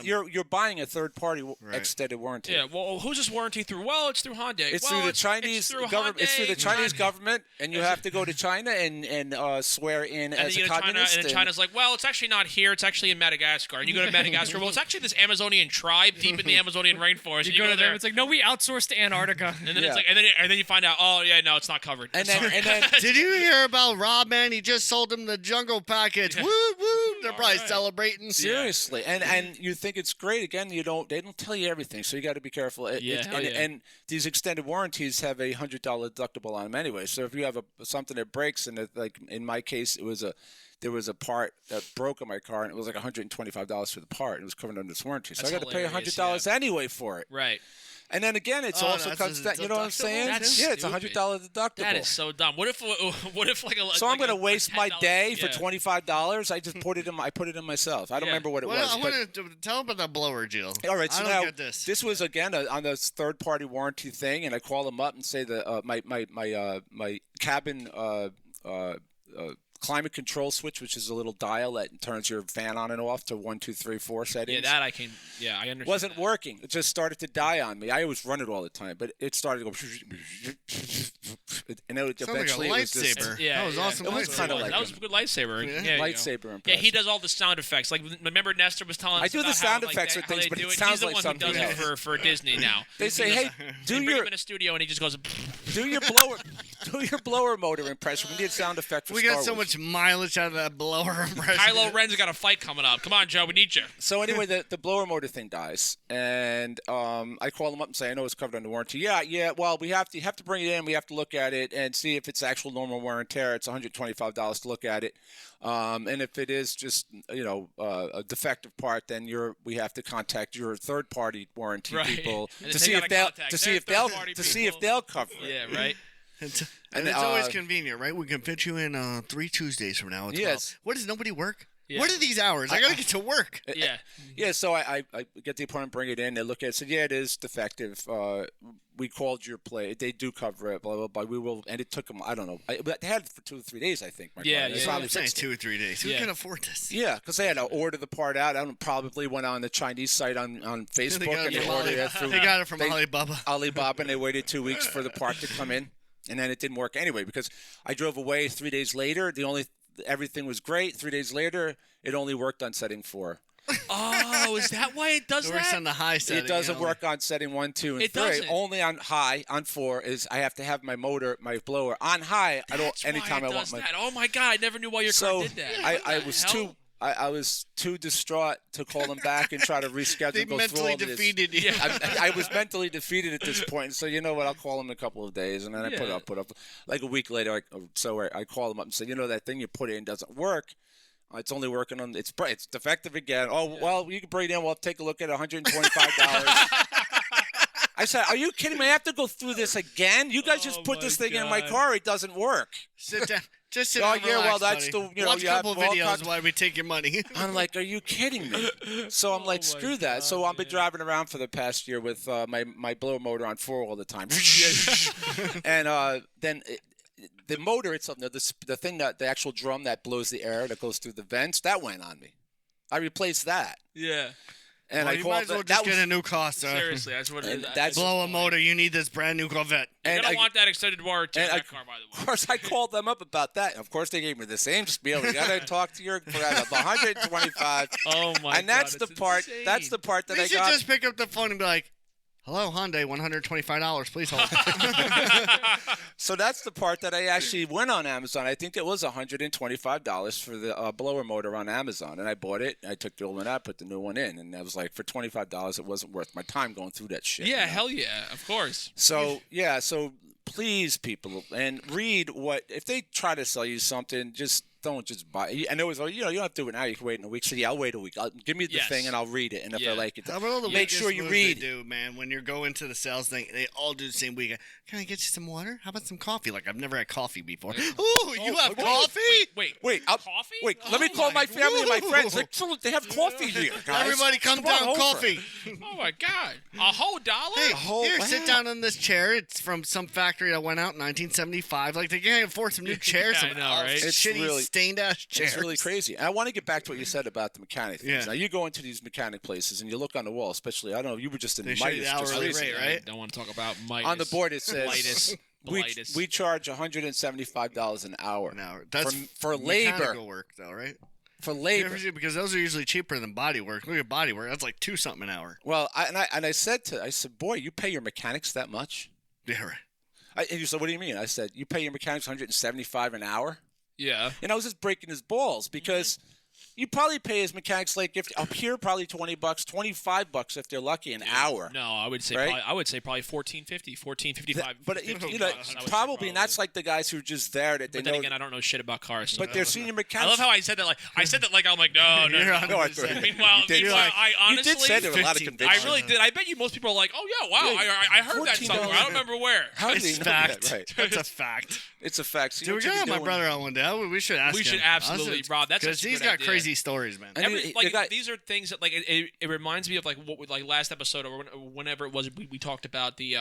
You're buying a third party extended warranty. Yeah. Well, who's this warranty through? Well, it's through Hyundai. It's through the Chinese government. It's through the Chinese government, and you have to go to China and swear in as a communist. And China's like, well, it's actually not here. It's actually in Madagascar. And you go to Madagascar. Well, it's actually this Amazonian tribe deep in the Amazonian rainforest. You go there. It's like, no, we outsourced to Antarctica. And then it's like, and then you find out, oh yeah, no, it's not covered. And then did you hear about Rob? Man, he just sold him the jungle package. Woo woo! They're probably celebrating. Seriously, and you think it's great. Again, they don't tell you everything, so you got to be careful. And these extended warranties have a $100 deductible on them anyway. So if you have something that breaks, and like in my case, it was a there was a part that broke on my car, and it was like $125 for the part. And it was covered under this warranty, so That's I got to pay $100 anyway for it. Right. And then again, it's also comes that, you know what I'm saying? That's it's $100 deductible. That is so dumb. What if like a so I'm going to waste my day for yeah. $25? I just put it in myself. I don't remember what it was. I want to tell about that blower, Jill. All right, so I don't now get this was again on this third-party warranty thing, and I call them up and say that my cabin climate control switch, which is a little dial that turns your fan on and off to 1, 2, 3, 4 settings. Yeah, that I can. Yeah, I understand. Wasn't working. It just started to die on me. I always run it all the time, but it started to go. And it eventually like a it was just, lightsaber. Yeah, that was awesome. It was kind of like that was a good lightsaber. Yeah, lightsaber impression. Yeah, he does all the sound effects. Like remember Nestor was telling us I do the about sound how, effects like, with things, how but they it do sounds He's like the one who something does else. it for Disney now. They say, "Hey, bring him in a studio," and he just goes. Do your blower motor impression. We need a sound effect for We Star got so Wars. much mileage out of that blower impression. Kylo Ren's got a fight coming up. Come on, Joe, we need you. So anyway, the blower motor thing dies, and I call them up and say, "I know it's covered under warranty." Yeah. Well, you have to bring it in. We have to look at it and see if it's actual normal wear and tear. It's $125 to look at it, and if it is just a defective part, then we have to contact your third party warranty people to see if they'll cover it. Yeah, right. And it's always convenient, right? We can fit you in 3 Tuesdays from now. Yes. What, does nobody work? Yeah. What are these hours? I got to get to work. Yeah. Yeah, so I get the appointment, bring it in. They look at it, said, yeah, it is defective. We called your place. They do cover it, blah, blah, blah. We will, and it took them, I don't know. They had it for 2 or 3 days, I think. Yeah, They yeah. finally Saying fixed it. 2 or 3 days. Who can afford this? Yeah, because they had to order the part out. I probably went on the Chinese site on Facebook. They got it from Alibaba. Alibaba, and they waited 2 weeks for the part to come in. And then it didn't work anyway because I drove away 3 days later. Everything was great. 3 days later, it only worked on setting 4. Oh, is that why it does It that? works on the high setting. It doesn't work on setting 1, 2, and 3. Doesn't. Only on high. On 4 is I have to have my blower on high. That's anytime why it I want does my. that. Oh my God! I never knew why your car did that. I was too distraught to call them back and try to reschedule. They go mentally through all defeated you. I was mentally defeated at this point. So you know what? I'll call them in a couple of days, and then I put up. Like a week later, I call them up and say, that thing you put in doesn't work. It's only working on it's defective again. Oh well, you can bring it in. We'll take a look at $125. I said, "Are you kidding me? I have to go through this again? You guys just put this thing in my car. It doesn't work." Sit down. Just sit down and relax, well, that's buddy. the Watch a couple of videos while we take your money. I'm like, "Are you kidding me?" So I'm like, "Screw that." So I've been driving around for the past year with my blower motor on 4 all the time, and then. The motor itself, the thing the actual drum that blows the air that goes through the vents, that went on me. I replaced that. Yeah. And well, I you called might as well just get a new car, sir. Seriously, that's what it is. That's blow a motor. You need this brand new Corvette. You don't want that extended warranty on that car, by the way. Of course, I called them up about that. Of course, they gave me the same spiel. We got to talk to your for $125. Oh my God! And that's the part. Insane. That's the part that They I should got. just pick up the phone and be like, "Hello, Hyundai, $125. Please hold." So that's the part that I actually went on Amazon. I think it was $125 for the blower motor on Amazon, and I bought it. I took the old one out, put the new one in, and I was like, for $25, it wasn't worth my time going through that shit. Yeah, hell yeah, of course. So so please, people, and read what if they try to sell you something, just. Don't just buy it. And it was, you don't have to do it now. You can wait in a week. So, I'll wait a week. Give me the thing, and I'll read it. And if I like it, make sure you read. They do, man. When you're going to the sales thing, they all do the same week. Can I get you some water? How about some coffee? Like, I've never had coffee before. Ooh, you have coffee? Wait. Coffee? Wait, let me call my family and my friends. They have coffee here, guys. Everybody come down, coffee. Oh, my God. A whole dollar? Hey, here, sit down on this chair. It's from some factory that went out in 1975. Like, they can't afford some new chairs. I know, right? It's shitty, really stained-ass chairs. It's really crazy. And I want to get back to what you said about the mechanic things. Yeah. Now, you go into these mechanic places, and you look on the wall, especially, I don't know, you were just in They show you Midas the just hourly recently. rate, right? I don't want to talk about Midas. On the board, it says... Midas. We charge $175 an hour. That's for labor. Mechanical work, though, right? For labor. Because those are usually cheaper than body work. Look at body work. That's like $2 an hour. Well, I said, boy, you pay your mechanics that much? Yeah, right. And you said, what do you mean? I said, you pay your mechanics $175 an hour? Yeah. And I was just breaking his balls because You probably pay his mechanics like if up here probably $20, $25 if they're lucky an hour. No, I would say right? probably $14.50, But $15. probably and that's like the guys who are just there that they But then know. again, I don't know shit about cars. So But they're senior mechanics. I love how I said that. Like I'm like no. Meanwhile, I honestly, you did say there were a lot of conviction. I really did. I bet you most people are like, oh yeah, wow, I heard that somewhere. I don't remember where. How do they know fact. that? Right. That's a fact. It's a fact. So Dude, we gotta have my brother on one day. We should ask him. We should absolutely, Rob. That's because he's got crazy stories, man. These are things that it reminds me of what last episode or whenever it was we talked about the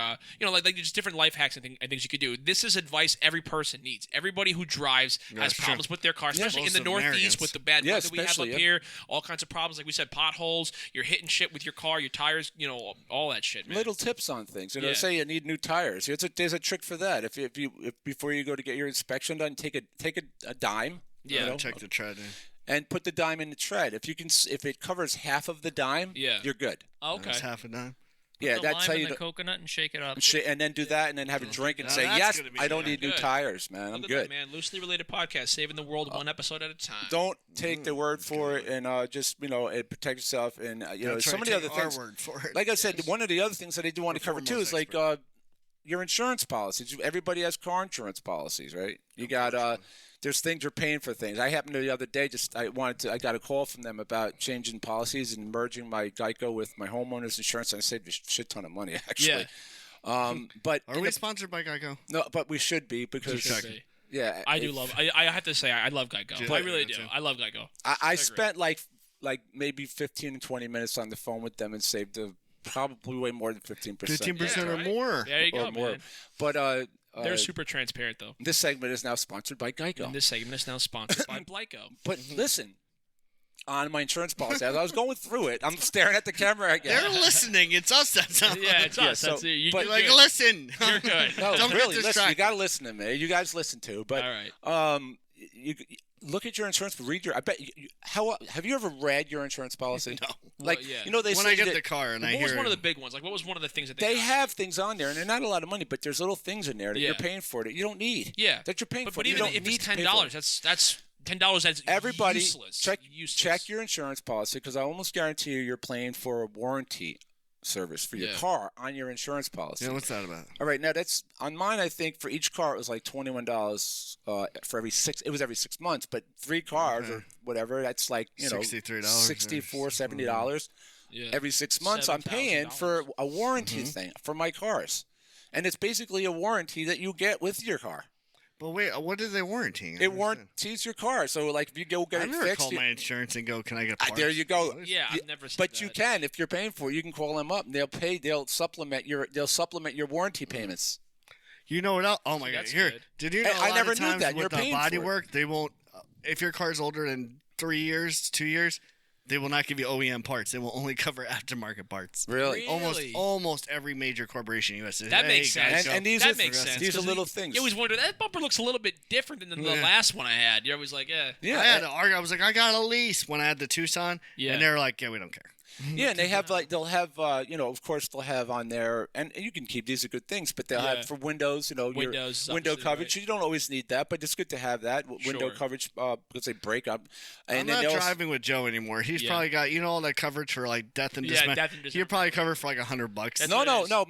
just different life hacks and things you could do. This is advice every person needs. Everybody who drives has problems with their car, especially in the Northeast with the bad weather we have up here. All kinds of problems, like we said, potholes. You're hitting shit with your car, your tires, all that shit. Man. Little tips on things. Say you need new tires. There's a trick for that. If before you go to get your inspection done, take a dime. Yeah, check the tread in. And put the dime in the tread. If it covers half of the dime, you're good. Okay. That's half a dime. Put the lime in the coconut and shake it up. And then do that, and then have a drink and say, yes, I don't need new tires, man. I'm good. That, man. Loosely related podcast, saving the world one episode at a time. Don't take the word for it, and just protect yourself. And so many other things. Word for it. Like I said, one of the other things that I do want to cover too is like your insurance policies. Everybody has car insurance policies, right? You got there's things you're paying for things. I happened to the other day I got a call from them about changing policies and merging my Geico with my homeowner's insurance, and I saved a shit ton of money actually. Yeah. But are we sponsored by Geico? No, but we should be because yeah, I do love. I have to say I love Geico. I really do. I love Geico. I spent like maybe 15 and 20 minutes on the phone with them and saved probably way more than 15%. 15% or more. There you go, more. Man. But they're super transparent, though. This segment is now sponsored by Geico. And this segment is now sponsored by Blyco. But listen, on my insurance policy, as I was going through it, I'm staring at the camera again. They're listening. It's us that's on. Yeah, it's us. So, that's it. You're like, good. listen. You're good. No, Don't really, get listen. You distracted. got to listen to me. You guys listen too. But all right. You look at your insurance. Read your. I bet. Have you ever read your insurance policy? No. Like they when say I get the car and I hear. What was one of the big ones? Like what was one of the things that they have things on there, and they're not a lot of money, but there's little things in there that you're Yeah. paying for that you don't need. Yeah. That you're paying for. But You even don't if need it's to pay for $10, it. that's $10. That's Everybody useless. check your insurance policy because I almost guarantee you're paying for a warranty service for your car on your insurance policy. Yeah, what's that about? All right, now that's on mine. I think for each car it was like $21 for every 6. It was every 6 months, but 3 cars or whatever. That's like $63, $64, $70 every 6 months. I'm paying for a warranty thing for my cars, and it's basically a warranty that you get with your car. But wait, what is they warranting? It warranties your car. So, like, if you go get I've it never fixed, called my insurance and go, "Can I get parts?" there you go. Yeah, I've never. Said But that. you can if you're paying for it. You can call them up and they'll supplement your warranty payments. You know what else? Oh my God! That's Here, good. did you know? I a lot never of knew times that. With You're the paying body for it. work, they won't. If your car's older than 3 years, 2 years, they will not give you OEM parts. They will only cover aftermarket parts. Really? Almost every major corporation in the U.S. says, That makes "Hey, guys, sense. go." And these That are makes sense. These are 'cause little things. You always wonder that bumper looks a little bit different than the last one I had. You're always like, Yeah, I had to argue. I was like, I got a lease when I had the Tucson, and they were like, yeah, we don't care. yeah, and they have they'll have of course they'll have on there, and you can keep these are good things, but they'll have for Windows, Windows, your window obviously, coverage. right. You don't always need that, but it's good to have that window coverage because they break up. And I'm not driving with Joe anymore. He's probably got all that coverage for like death and dismemberment. death and dismemberment. You're probably covered for like $100. No,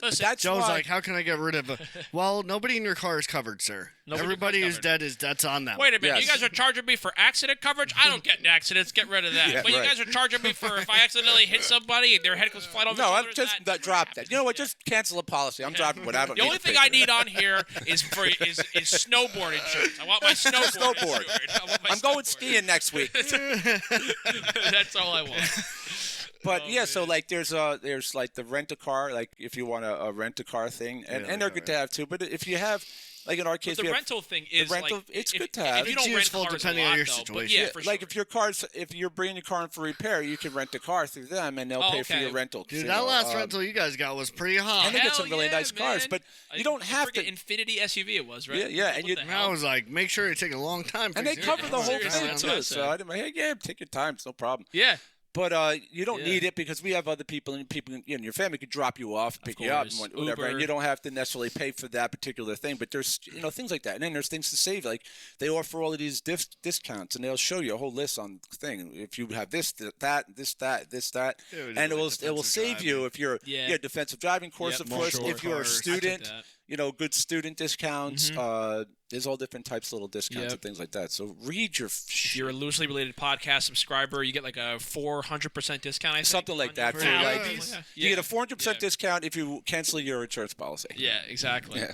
Listen, that's Joe's why. like, how can I get rid of it? Well, nobody in your car is covered, sir. Everybody who's dead that's on them. Wait a minute, Yes. you guys are charging me for accident coverage? I don't get in accidents. Get rid of that. Yeah, but you right. guys are charging me for if I accidentally hit somebody and their head goes flying over. No, I'm shoulders, just that drop happens. that. You know what? Just cancel a policy. I'm driving whatever. The only thing I need on here is snowboard insurance. I want my snowboard. insured. I'm going skiing next week. That's all I want. But so like there's like the rent a car, like if you want a rent a car thing, and they're good to have too. But if you have, like in our case, But the rental thing is it's good to have. If you don't It's rent useful cars depending a lot, on your though, but situation. yeah, for like sure. if you're bringing your car in for repair, you can rent a car through them, and they'll pay for your rental. Dude, that last rental you guys got was pretty hot. And they get some Hell really yeah, nice cars, man. but you don't have to. Infinity SUV it was, right? Yeah, and What you- the And hell? I was like, make sure you take a long time. And they cover the whole Seriously, thing that's too. what I So said. I'm like, hey, yeah, take your time, it's no problem. Yeah. But you don't need it because we have other people, and your family could drop you off, pick you up, and whatever, Uber. and you don't have to necessarily pay for that particular thing. But there's things like that, and then there's things to save. Like they offer all of these discounts, and they'll show you a whole list on thing. If you have this, that, and it will save you if you're defensive driving course, of course. If you're a student, good student discounts. There's all different types of little discounts and things like that. So read your. If you're a loosely related podcast subscriber, you get like a 400% discount. I think, something like that. You get a 400% discount if you cancel your insurance policy. Yeah, exactly. Yeah.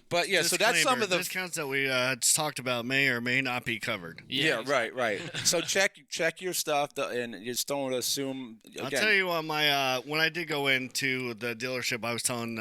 But so that's some of the discounts that we talked about may or may not be covered. Yeah, right. So check your stuff, and you just don't assume. Again, I'll tell you what, my when I did go into the dealership, I was telling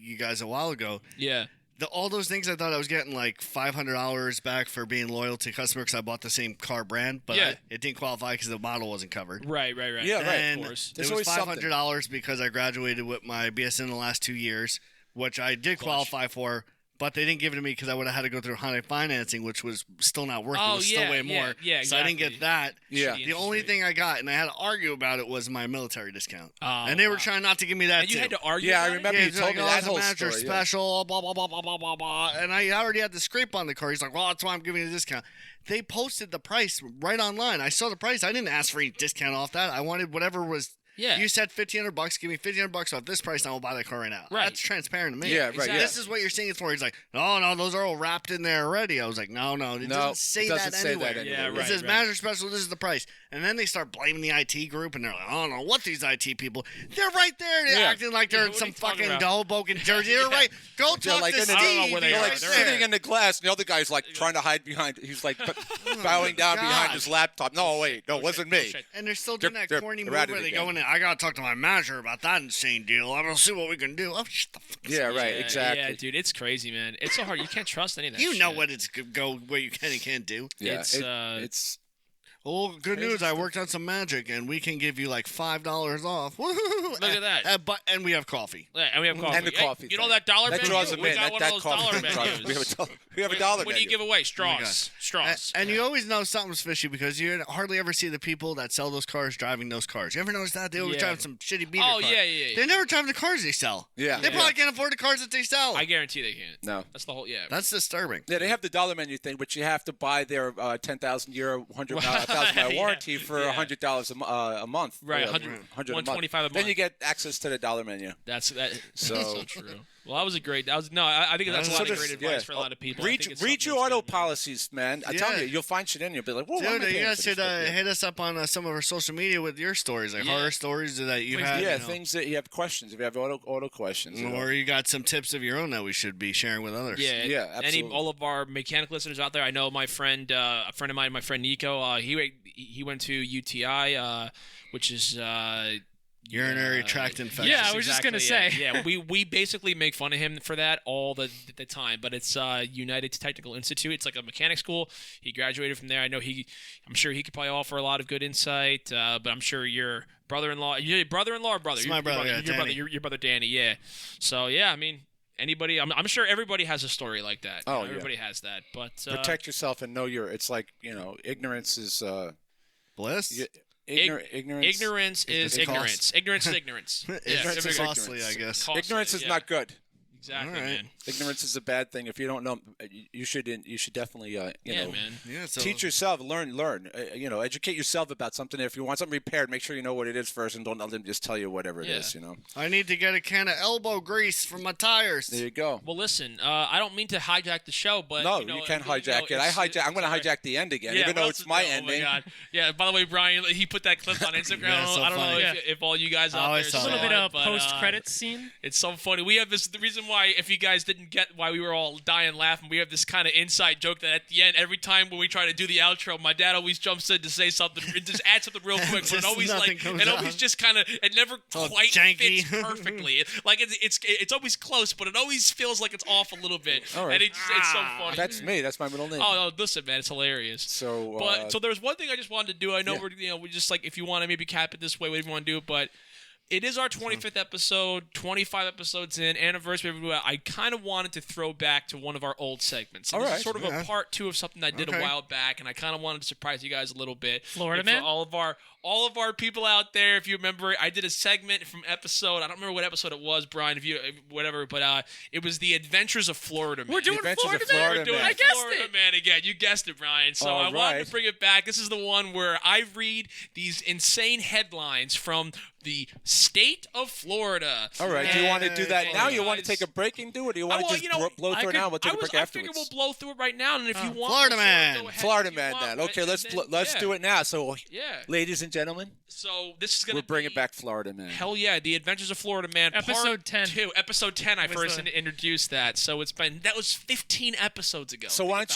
you guys a while ago. Yeah. All those things I thought I was getting like $500 back for being loyal to customer because I bought the same car brand, but it didn't qualify because the model wasn't covered. Right. Yeah, right. And of course. It was $500 because I graduated with my BS in the last 2 years, which I did qualify for. But they didn't give it to me because I would have had to go through Hyundai financing, which was still not worth it. It was still way more. Yeah, exactly. So I didn't get that. Yeah. The only thing I got, and I had to argue about it, was my military discount. And they were trying not to give me that, and you too. had to argue I about remember it? you told me that whole manager story. special, blah, blah, blah, blah, blah, blah, blah. And I already had the scrape on the car. He's like, well, that's why I'm giving you a discount. They posted the price right online. I saw the price. I didn't ask for any discount off that. I wanted whatever was... Yeah. You said $1,500. Give me $1,500 off this price, and I will buy that car right now. Right. That's transparent to me. Yeah, right. Exactly. This is what you're seeing it for. He's like, no, those are all wrapped in there already. I was like, no, it doesn't say that anywhere. Yeah, right. It says manager special. This is the price, and then they start blaming the IT group, and they're like, I don't know what these IT people. They're right there. They're acting like they're in some fucking Hoboken, Jersey. They're right. Go talk to Steve. I don't know where they They're are. like They're sitting in the glass, and the other guy's like trying to hide behind. He's like bowing down behind his laptop. No, wait, it wasn't me. And they're still doing that corny move at it where they again. go in there. I gotta talk to my manager about that insane deal. I'm gonna see what we can do. Oh, shut the fuck up. Yeah, right, exactly. Yeah, dude, it's crazy, man. It's so hard. You can't trust any of that You shit. know what what you can and can't do. Yeah, It's Oh, good news! I worked out some magic, and we can give you like $5 off. Look at that. And we have coffee. Yeah, and we have coffee. And the coffee You know thing. that dollar That menu? draws them We in. got one That of those dollar coffee draws- menus. we have a dollar What do you menu. give away? Straws. Straws. And you always know something's fishy because you hardly ever see the people that sell those cars driving those cars. You ever notice that? They always drive some shitty beater car. Yeah. They never drive the cars they sell. Yeah. They probably can't afford the cars that they sell. I guarantee they can't. No. That's the whole, That's disturbing. Yeah, they have the dollar menu thing, but you have to buy their 10,000 year, 100,000 mile warranty for $100 a month. Right, 100 125 a month. Then you get access to the dollar menu. That's So- so true. Well, that was a great. I think that's a lot of great advice for a lot of people. I think it's Read something your that's auto good. policies, man. I tell you, you'll find shit in. You'll be like, whoa, why am I Dude, you paying guys for should this? hit us up on some of our social media with your stories, like horror stories that you had. Yeah, things that you have questions. If you have auto questions. Or you got some tips of your own that we should be sharing with others. Yeah, absolutely. all of our mechanic listeners out there. I know my friend, a friend of mine, my friend Nico. He went to UTI, which is. Urinary tract infection. Yeah, I was just gonna say. Yeah, we basically make fun of him for that all the time. But it's United Technical Institute. It's like a mechanic school. He graduated from there. I'm sure he could probably offer a lot of good insight. But I'm sure your brother-in-law, or brother? It's my brother, Your brother Danny. Yeah. So yeah, I mean. Anybody, I'm sure everybody has a story like that. Oh, everybody has that. But protect yourself and know it's like, ignorance is bliss. Ignorance is ignorance. Ignorance is ignorance. Ignorance is costly, I guess. Ignorance is not good. Exactly, right. man. Ignorance is a bad thing. If you don't know, you should definitely man. teach yourself, learn. Educate yourself about something. If you want something repaired, make sure you know what it is first, and don't let them just tell you whatever it is. I need to get a can of elbow grease for my tires. There you go. Well, listen, I don't mean to hijack the show, but no, you can't hijack it. I'm going to hijack the end again, even though it's my ending. Oh my God. Yeah. By the way, Brian, he put that clip on Instagram. I don't know if all you guys out there A saw little bit of but, post-credits scene. It's so funny. We have the reason why, if you guys didn't get why we were all dying laughing, we have this kind of inside joke that at the end, every time when we try to do the outro, my dad always jumps in to say something, just add something real quick, but it always just kind of, it never quite janky. fits perfectly. It's always close, but it always feels like it's off a little bit. All right. And it's so funny. That's me. That's my middle name. Oh, no, listen, man, it's hilarious. So there was one thing I just wanted to do. I know we just like, if you want to maybe cap it this way, whatever you want to do, but it is our 25th episode, 25 episodes in, anniversary. I kind of wanted to throw back to one of our old segments. And this is sort of a part 2 of something I did a while back, and I kind of wanted to surprise you guys a little bit. Florida Man? All of our people out there, if you remember, I did a segment from episode, I don't remember what episode it was, Brian, but it was the Adventures of Florida Man. We're doing Florida Man? We're doing I guessed Florida it. Man again. You guessed it, Brian. So I wanted to bring it back. This is the one where I read these insane headlines from the state of Florida. All right. Do you want to do that now? You want to take a break and do it? Or do you want to just blow through it now? We'll take a break I afterwards. figure we'll blow through it right now, and if you want, Florida Man. go ahead Florida if you Man, want, then. Okay, let's do it now. So, ladies and gentlemen, so this is we're bringing back Florida Man. Hell yeah, The Adventures of Florida Man, Episode Part 10. 2. Episode 10, I first introduced that. So that was 15 episodes ago. So why don't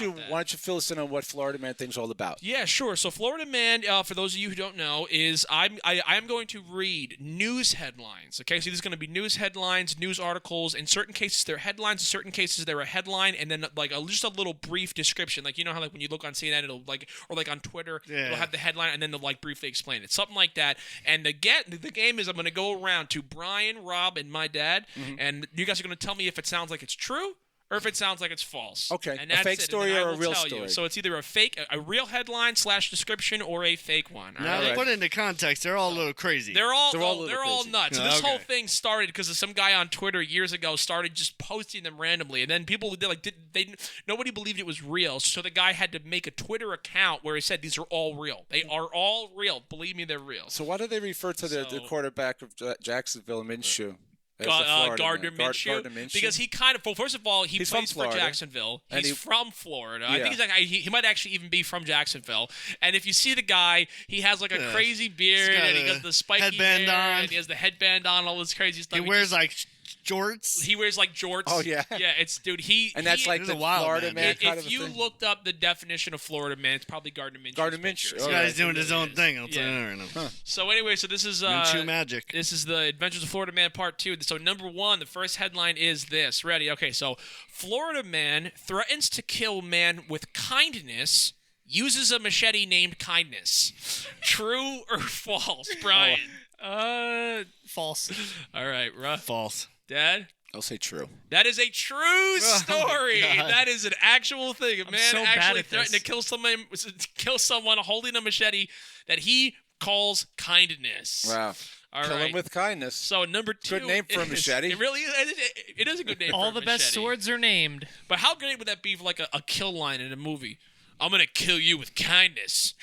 you fill us in on what Florida Man thing's all about? Yeah, sure. So Florida Man, for those of you who don't know, is I'm going to read news headlines. Okay, so there's going to be news headlines, news articles. In certain cases, they're headlines. In certain cases, they're a headline, and then just a little brief description. Like, you know how when you look on CNN, it'll or on Twitter, it'll have the headline, and then they'll briefly explain it. Something like that. And the game is I'm going to go around to Brian, Rob, and my dad, and you guys are going to tell me if it sounds like it's true or if it sounds like it's false. Okay. And A that's fake it. story And then or I a will real tell story? you. So it's either a real headline / description or a fake one. Now, to put it into context, they're all a little crazy. They're all crazy. nuts. So this whole thing started because some guy on Twitter years ago started just posting them randomly, and then people nobody believed it was real. So the guy had to make a Twitter account where he said these are all real. They are all real. Believe me, they're real. So why do they refer to the quarterback of Jacksonville, Minshew? Gardner Minshew, because he first of all, he plays for Jacksonville. He's from Florida. I think he might actually even be from Jacksonville. And if you see the guy, he has a crazy beard, and he has the spiky headband hair, on. and he has the headband on, all this crazy stuff. He wears jorts. He wears jorts. Oh yeah, yeah. It's that's like the Florida Man kind of If you looked up the definition of Florida Man, it's probably Gardner Minshew. Gardner Minshew. This guy's doing his own thing. I'll tell you right now. So anyway, so this is Minshew magic. This is the Adventures of Florida Man Part 2. So number 1, the first headline is this. Ready? Okay. So Florida Man threatens to kill man with kindness. Uses a machete named Kindness. True or false, Brian? False. All right, Ruff. False. Dad? I'll say true. That is a true story. That is an actual thing. A man actually threatened to kill someone holding a machete that he calls kindness. Wow. Kill him with kindness. So number 2. Good name for a machete. It really is. It is a good name for a machete. All the best swords are named. But how great would that be for a kill line in a movie? I'm going to kill you with kindness.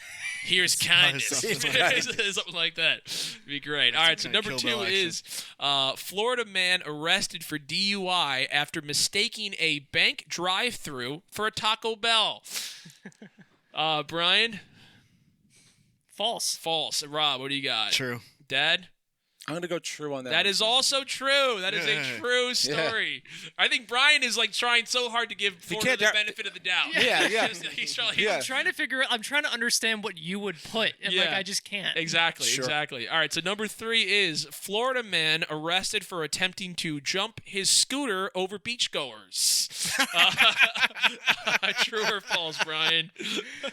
Here's kindness. Something like that. It'd be great. All right, so number 2 is Florida man arrested for DUI after mistaking a bank drive-thru for a Taco Bell. Brian? False. False. Rob, what do you got? True. Dad? I'm going to go true on that. That is also true. That is a true story. I think Brian is trying so hard to give Florida the benefit of the doubt. Yeah. He's I'm trying to figure out. I'm trying to understand what you would put, and I just can't. Exactly. All right. So number 3 is Florida man arrested for attempting to jump his scooter over beachgoers. True or false, Brian?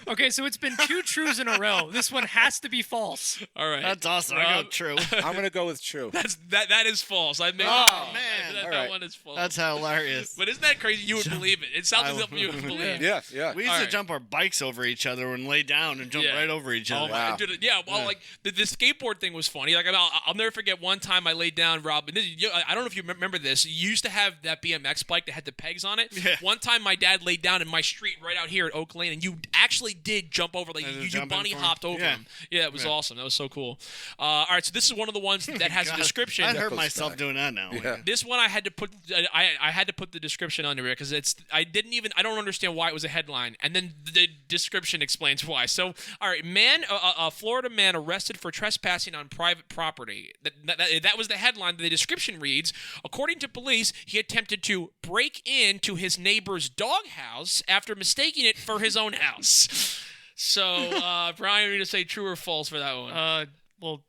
Okay, so it's been 2 trues in a row. This one has to be false. All right. That's awesome. I go true. I'm going to go with true. That is false. I made man. that one is false. That's hilarious. But isn't that crazy? You would believe it. It sounds like something you would believe. Yeah. We used to jump our bikes over each other and lay down and jump right over each other. Wow. Dude, the skateboard thing was funny. I'll never forget one time I laid down, Rob. And I don't know if you remember this. You used to have that BMX bike that had the pegs on it. Yeah. One time my dad laid down in my street right out here at Oak Lane, and you actually did jump over. You bunny hopped over him. Yeah, it was awesome. That was so cool. All right, so this is one of the ones that has a description. I'd hurt myself doing that now. Yeah. This one I had to put I had to put the description under it because I don't understand why it was a headline, and then the description explains why. So all right, a Florida man arrested for trespassing on private property. That was the headline. The description reads: according to police, he attempted to break into his neighbor's doghouse after mistaking it for his own house. So Brian, are you gonna say true or false for that one? Well,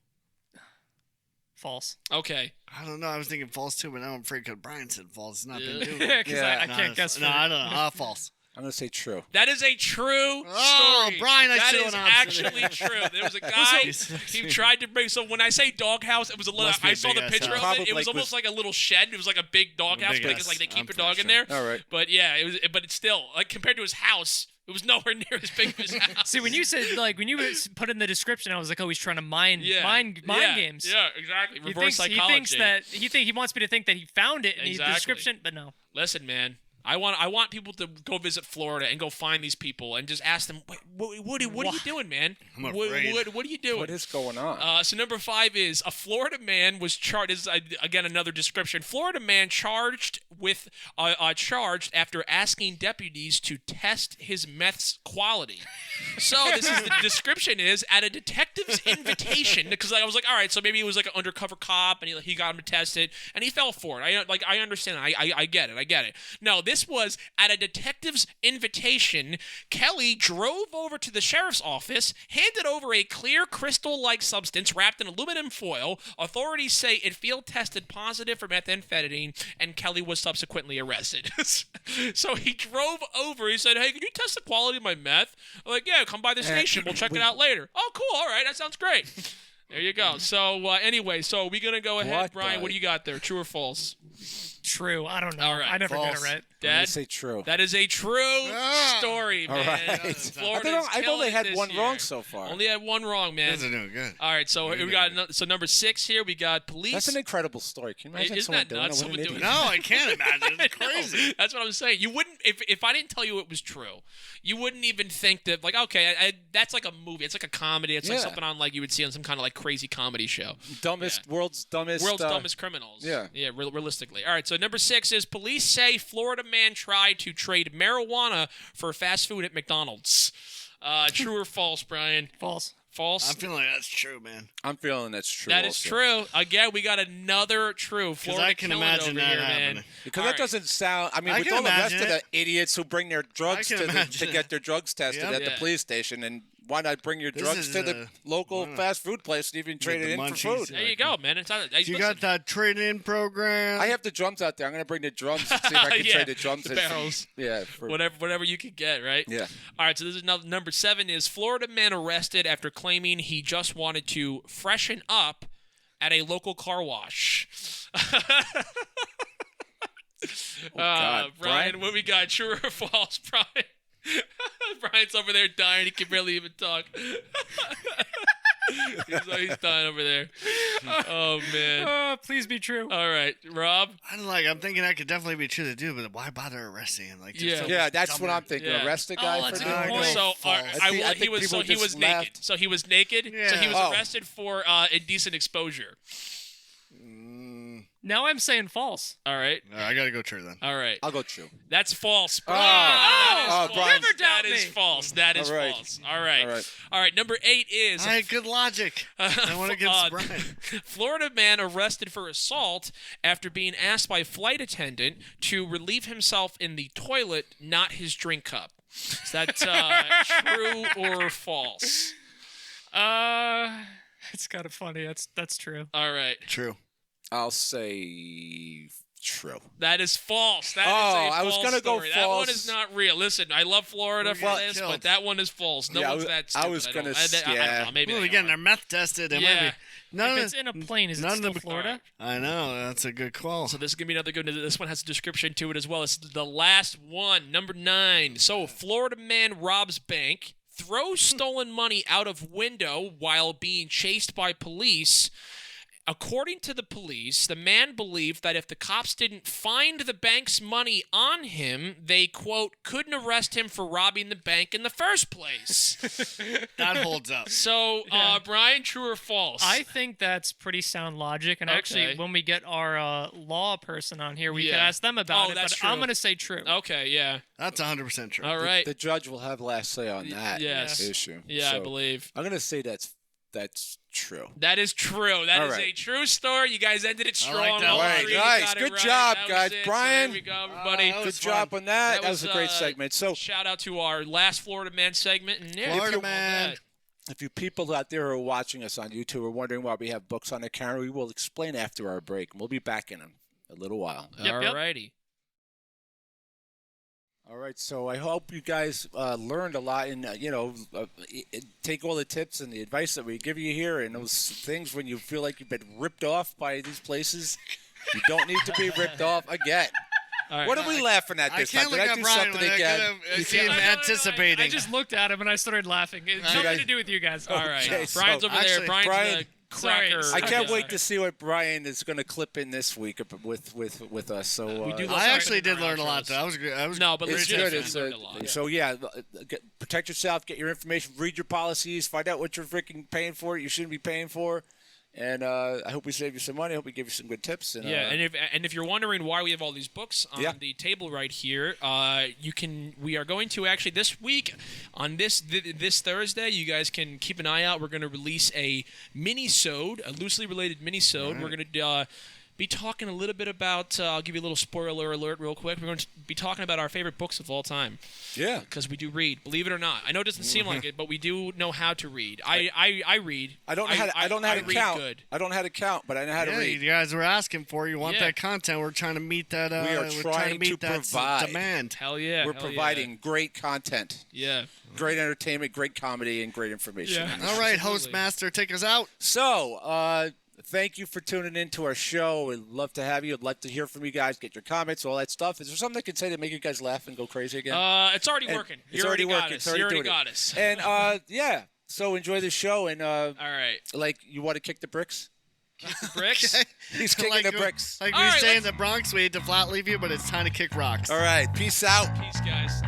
false. Okay. I don't know. I was thinking false too, but now I'm afraid because Brian said false. It's not been doing Because I can't guess. No, I don't know. False. I'm going to say true. That is a true Oh, story. Brian, I that still is not actually true. There was a guy. He tried to bring. So when I say doghouse, it was a little. Must be a I saw the big-ass picture house. of it. It was almost like a little shed. It was like a big doghouse Big because ass. like they keep I'm a dog pretty in there. All right. But yeah, it was. But it's still like compared to his house, it was nowhere near as big as his house. See, when you said when you put in the description, I was like, oh, he's trying to mind games. Yeah, exactly. He Reverse thinks, psychology. he wants me to think that he found it in the Exactly. description, but no. Listen, man. I want people to go visit Florida and go find these people and just ask them, what are you doing, man? I'm afraid. What are you doing? What is going on? So number 5 is a Florida man was charged. This is, again, another description. Florida man charged after asking deputies to test his meth's quality. So this is the description is at a detective's invitation, because I was like, all right, so maybe he was like an undercover cop and he got him to test it and he fell for it. I understand. I get it. No, this was at a detective's invitation. Kelly drove over to the sheriff's office, handed over a clear crystal-like substance wrapped in aluminum foil. Authorities say it field tested positive for methamphetamine, and Kelly was subsequently arrested. So he drove over. He said, hey, can you test the quality of my meth? I'm like, yeah, come by the station. We'll check it out later. Oh, cool. All right. That sounds great. There you go. So anyway, so are we going to go ahead? Brian, what do you got there? True or false? True. I don't know. All right. I never get it False. right. I'm going Dad? to say true. That is a true story, man. All right. Florida's I've only killing had it one this year. wrong so far. Only had one wrong, man. Those are doing good. All right, so we got number 6 here. We got police. That's an incredible story. Can you imagine Isn't someone that doing nuts? that? What Someone an doing idiot. No, I can't imagine. It's I know. crazy. That's what I'm saying. You wouldn't if I didn't tell you it was true. You wouldn't even think that like okay, that's like a movie. It's like a comedy. It's like Yeah. something on like you would see on some kind of like crazy comedy show. World's dumbest Criminals. Yeah. Realistically. All right. So number 6 is police say Florida man tried to trade marijuana for fast food at McDonald's. True or false, Brian? False. False. I'm feeling like that's true, man. I'm feeling that's true. That is also. true. Again, we got another true. Because Florida I can killing it imagine over that here, happening. man. Because All that right. doesn't sound. I mean, I with can all the rest imagine of it. the idiots who bring their drugs can to imagine get their drugs tested Yep. at the Yeah. police station, and why not bring your This drugs is, to the local fast food place and even trade the it in munchies, for food? There you go, man. It's not, You got that trade-in program? I have the drums out there. I'm going to bring the drums and see if I can Yeah, trade the drums. the in. barrels. Yeah. For, whatever you could get, right? Yeah. All right, so this is number 7 is Florida man arrested after claiming he just wanted to freshen up at a local car wash. God. Brian, what we got? True or false, Brian? Brian's over there dying. He can barely even talk. he's dying over there. Oh, man. Please be true. All right, Rob? I'm thinking that could definitely be true to do, but why bother arresting him? Like, Yeah. Yeah, that's what I'm thinking. Yeah. Arrest the guy that's for a good doing point. it. So false. I think people he was just naked. laughed. So he was naked. So he was Yeah. arrested for indecent exposure. Now I'm saying false. All right. I gotta go true then. All right. I'll go true. That's false. Oh. That is Oh, false. Brian. Never doubt That is me. false. That is All right. false. All right. All right. All right. Number 8 is All right, good logic. I want to get Brian. Florida man arrested for assault after being asked by flight attendant to relieve himself in the toilet, not his drink cup. Is that true or false? It's kind of funny. That's true. All right. True. I'll say true. That is false. That is Oh, a I was false gonna go story. That one false. is not real. Listen, I love Florida for Well, this, killed. but that one is false. No Yeah, one's that stupid. I was gonna I don't yeah. know. Maybe Well, they again, are. they're meth tested. It Yeah. might be. None If of it's in a plane, is it none of still them- Florida? I know. That's a good call. So this is going to be another good one. This one has a description to it as well. It's the last one, number 9. So Florida man robs bank, throws stolen money out of window while being chased by police. According to the police, the man believed that if the cops didn't find the bank's money on him, they, quote, couldn't arrest him for robbing the bank in the first place. That holds up. So, Brian, true or false? I think that's pretty sound logic. And actually, Okay. when we get our law person on here, we Yeah. can ask them about Oh, it. that's But true. I'm going to say true. Okay, yeah. That's 100% true. All right. The judge will have last say on that yes. issue. Yeah, I So, believe. I'm going to say that's true. That is true. That All is right. a true story. You guys ended it strong. like that All one. three. You Nice. got it Good right. job, That was guys. it. Brian. So there we go, everybody. that Good was job fun. on that. That was, was a great segment. So shout out to our last Florida Man segment. And yeah, Florida all Man. that. if you people out there who are watching us on YouTube are wondering why we have books on the counter, we will explain after our break. We'll be back in a little while. Yep, yep. Alrighty. All right, so I hope you guys learned a lot and, take all the tips and the advice that we give you here and those things when you feel like you've been ripped off by these places. You don't need to be ripped off again. All right. What are we laughing at this time? Did I do something again? I see him anticipating. I just looked at him and I started laughing. It's nothing to do with you guys. All right. Okay, Brian's over there. Brian's Brian, the cracker. I can't wait to see what Brian is going to clip in this week with us. So We do I actually did learn a lot. Though. I was no, but it's good. legit, we learned a lot. So yeah, protect yourself. Get your information. Read your policies. Find out what you're freaking paying for. You shouldn't be paying for. And I hope we save you some money. I hope we give you some good tips. And, and if you're wondering why we have all these books on the table right here, we are going to actually this week on this Thursday. You guys can keep an eye out. We're going to release a mini-sode, a loosely related mini-sode. Right. We're going to be talking a little bit about. I'll give you a little spoiler alert real quick. We're going to be talking about our favorite books of all time. Yeah, because we do read. Believe it or not, I know it doesn't seem like it, but we do know how to read. I read. I don't know how to. I don't know how to count. Good. I don't know how to count, but I know how to read. You guys were asking for. You want that content? We're trying to meet that. We are trying to meet that provide demand. Hell yeah! We're providing great content. Yeah. Great entertainment, great comedy, and great information. Yeah. All right, host master, take us out. So, thank you for tuning in to our show. We'd love to have you. I'd like to hear from you guys, get your comments, all that stuff. Is there something I can say to make you guys laugh and go crazy again? It's already working. It's already working. It's already got us. And, so enjoy the show. And, all right. Like, you want to kick the bricks? Kick the bricks? He's kicking the bricks. Like we say in the Bronx, we hate to flat leave you, but it's time to kick rocks. All right. Peace out. Peace, guys.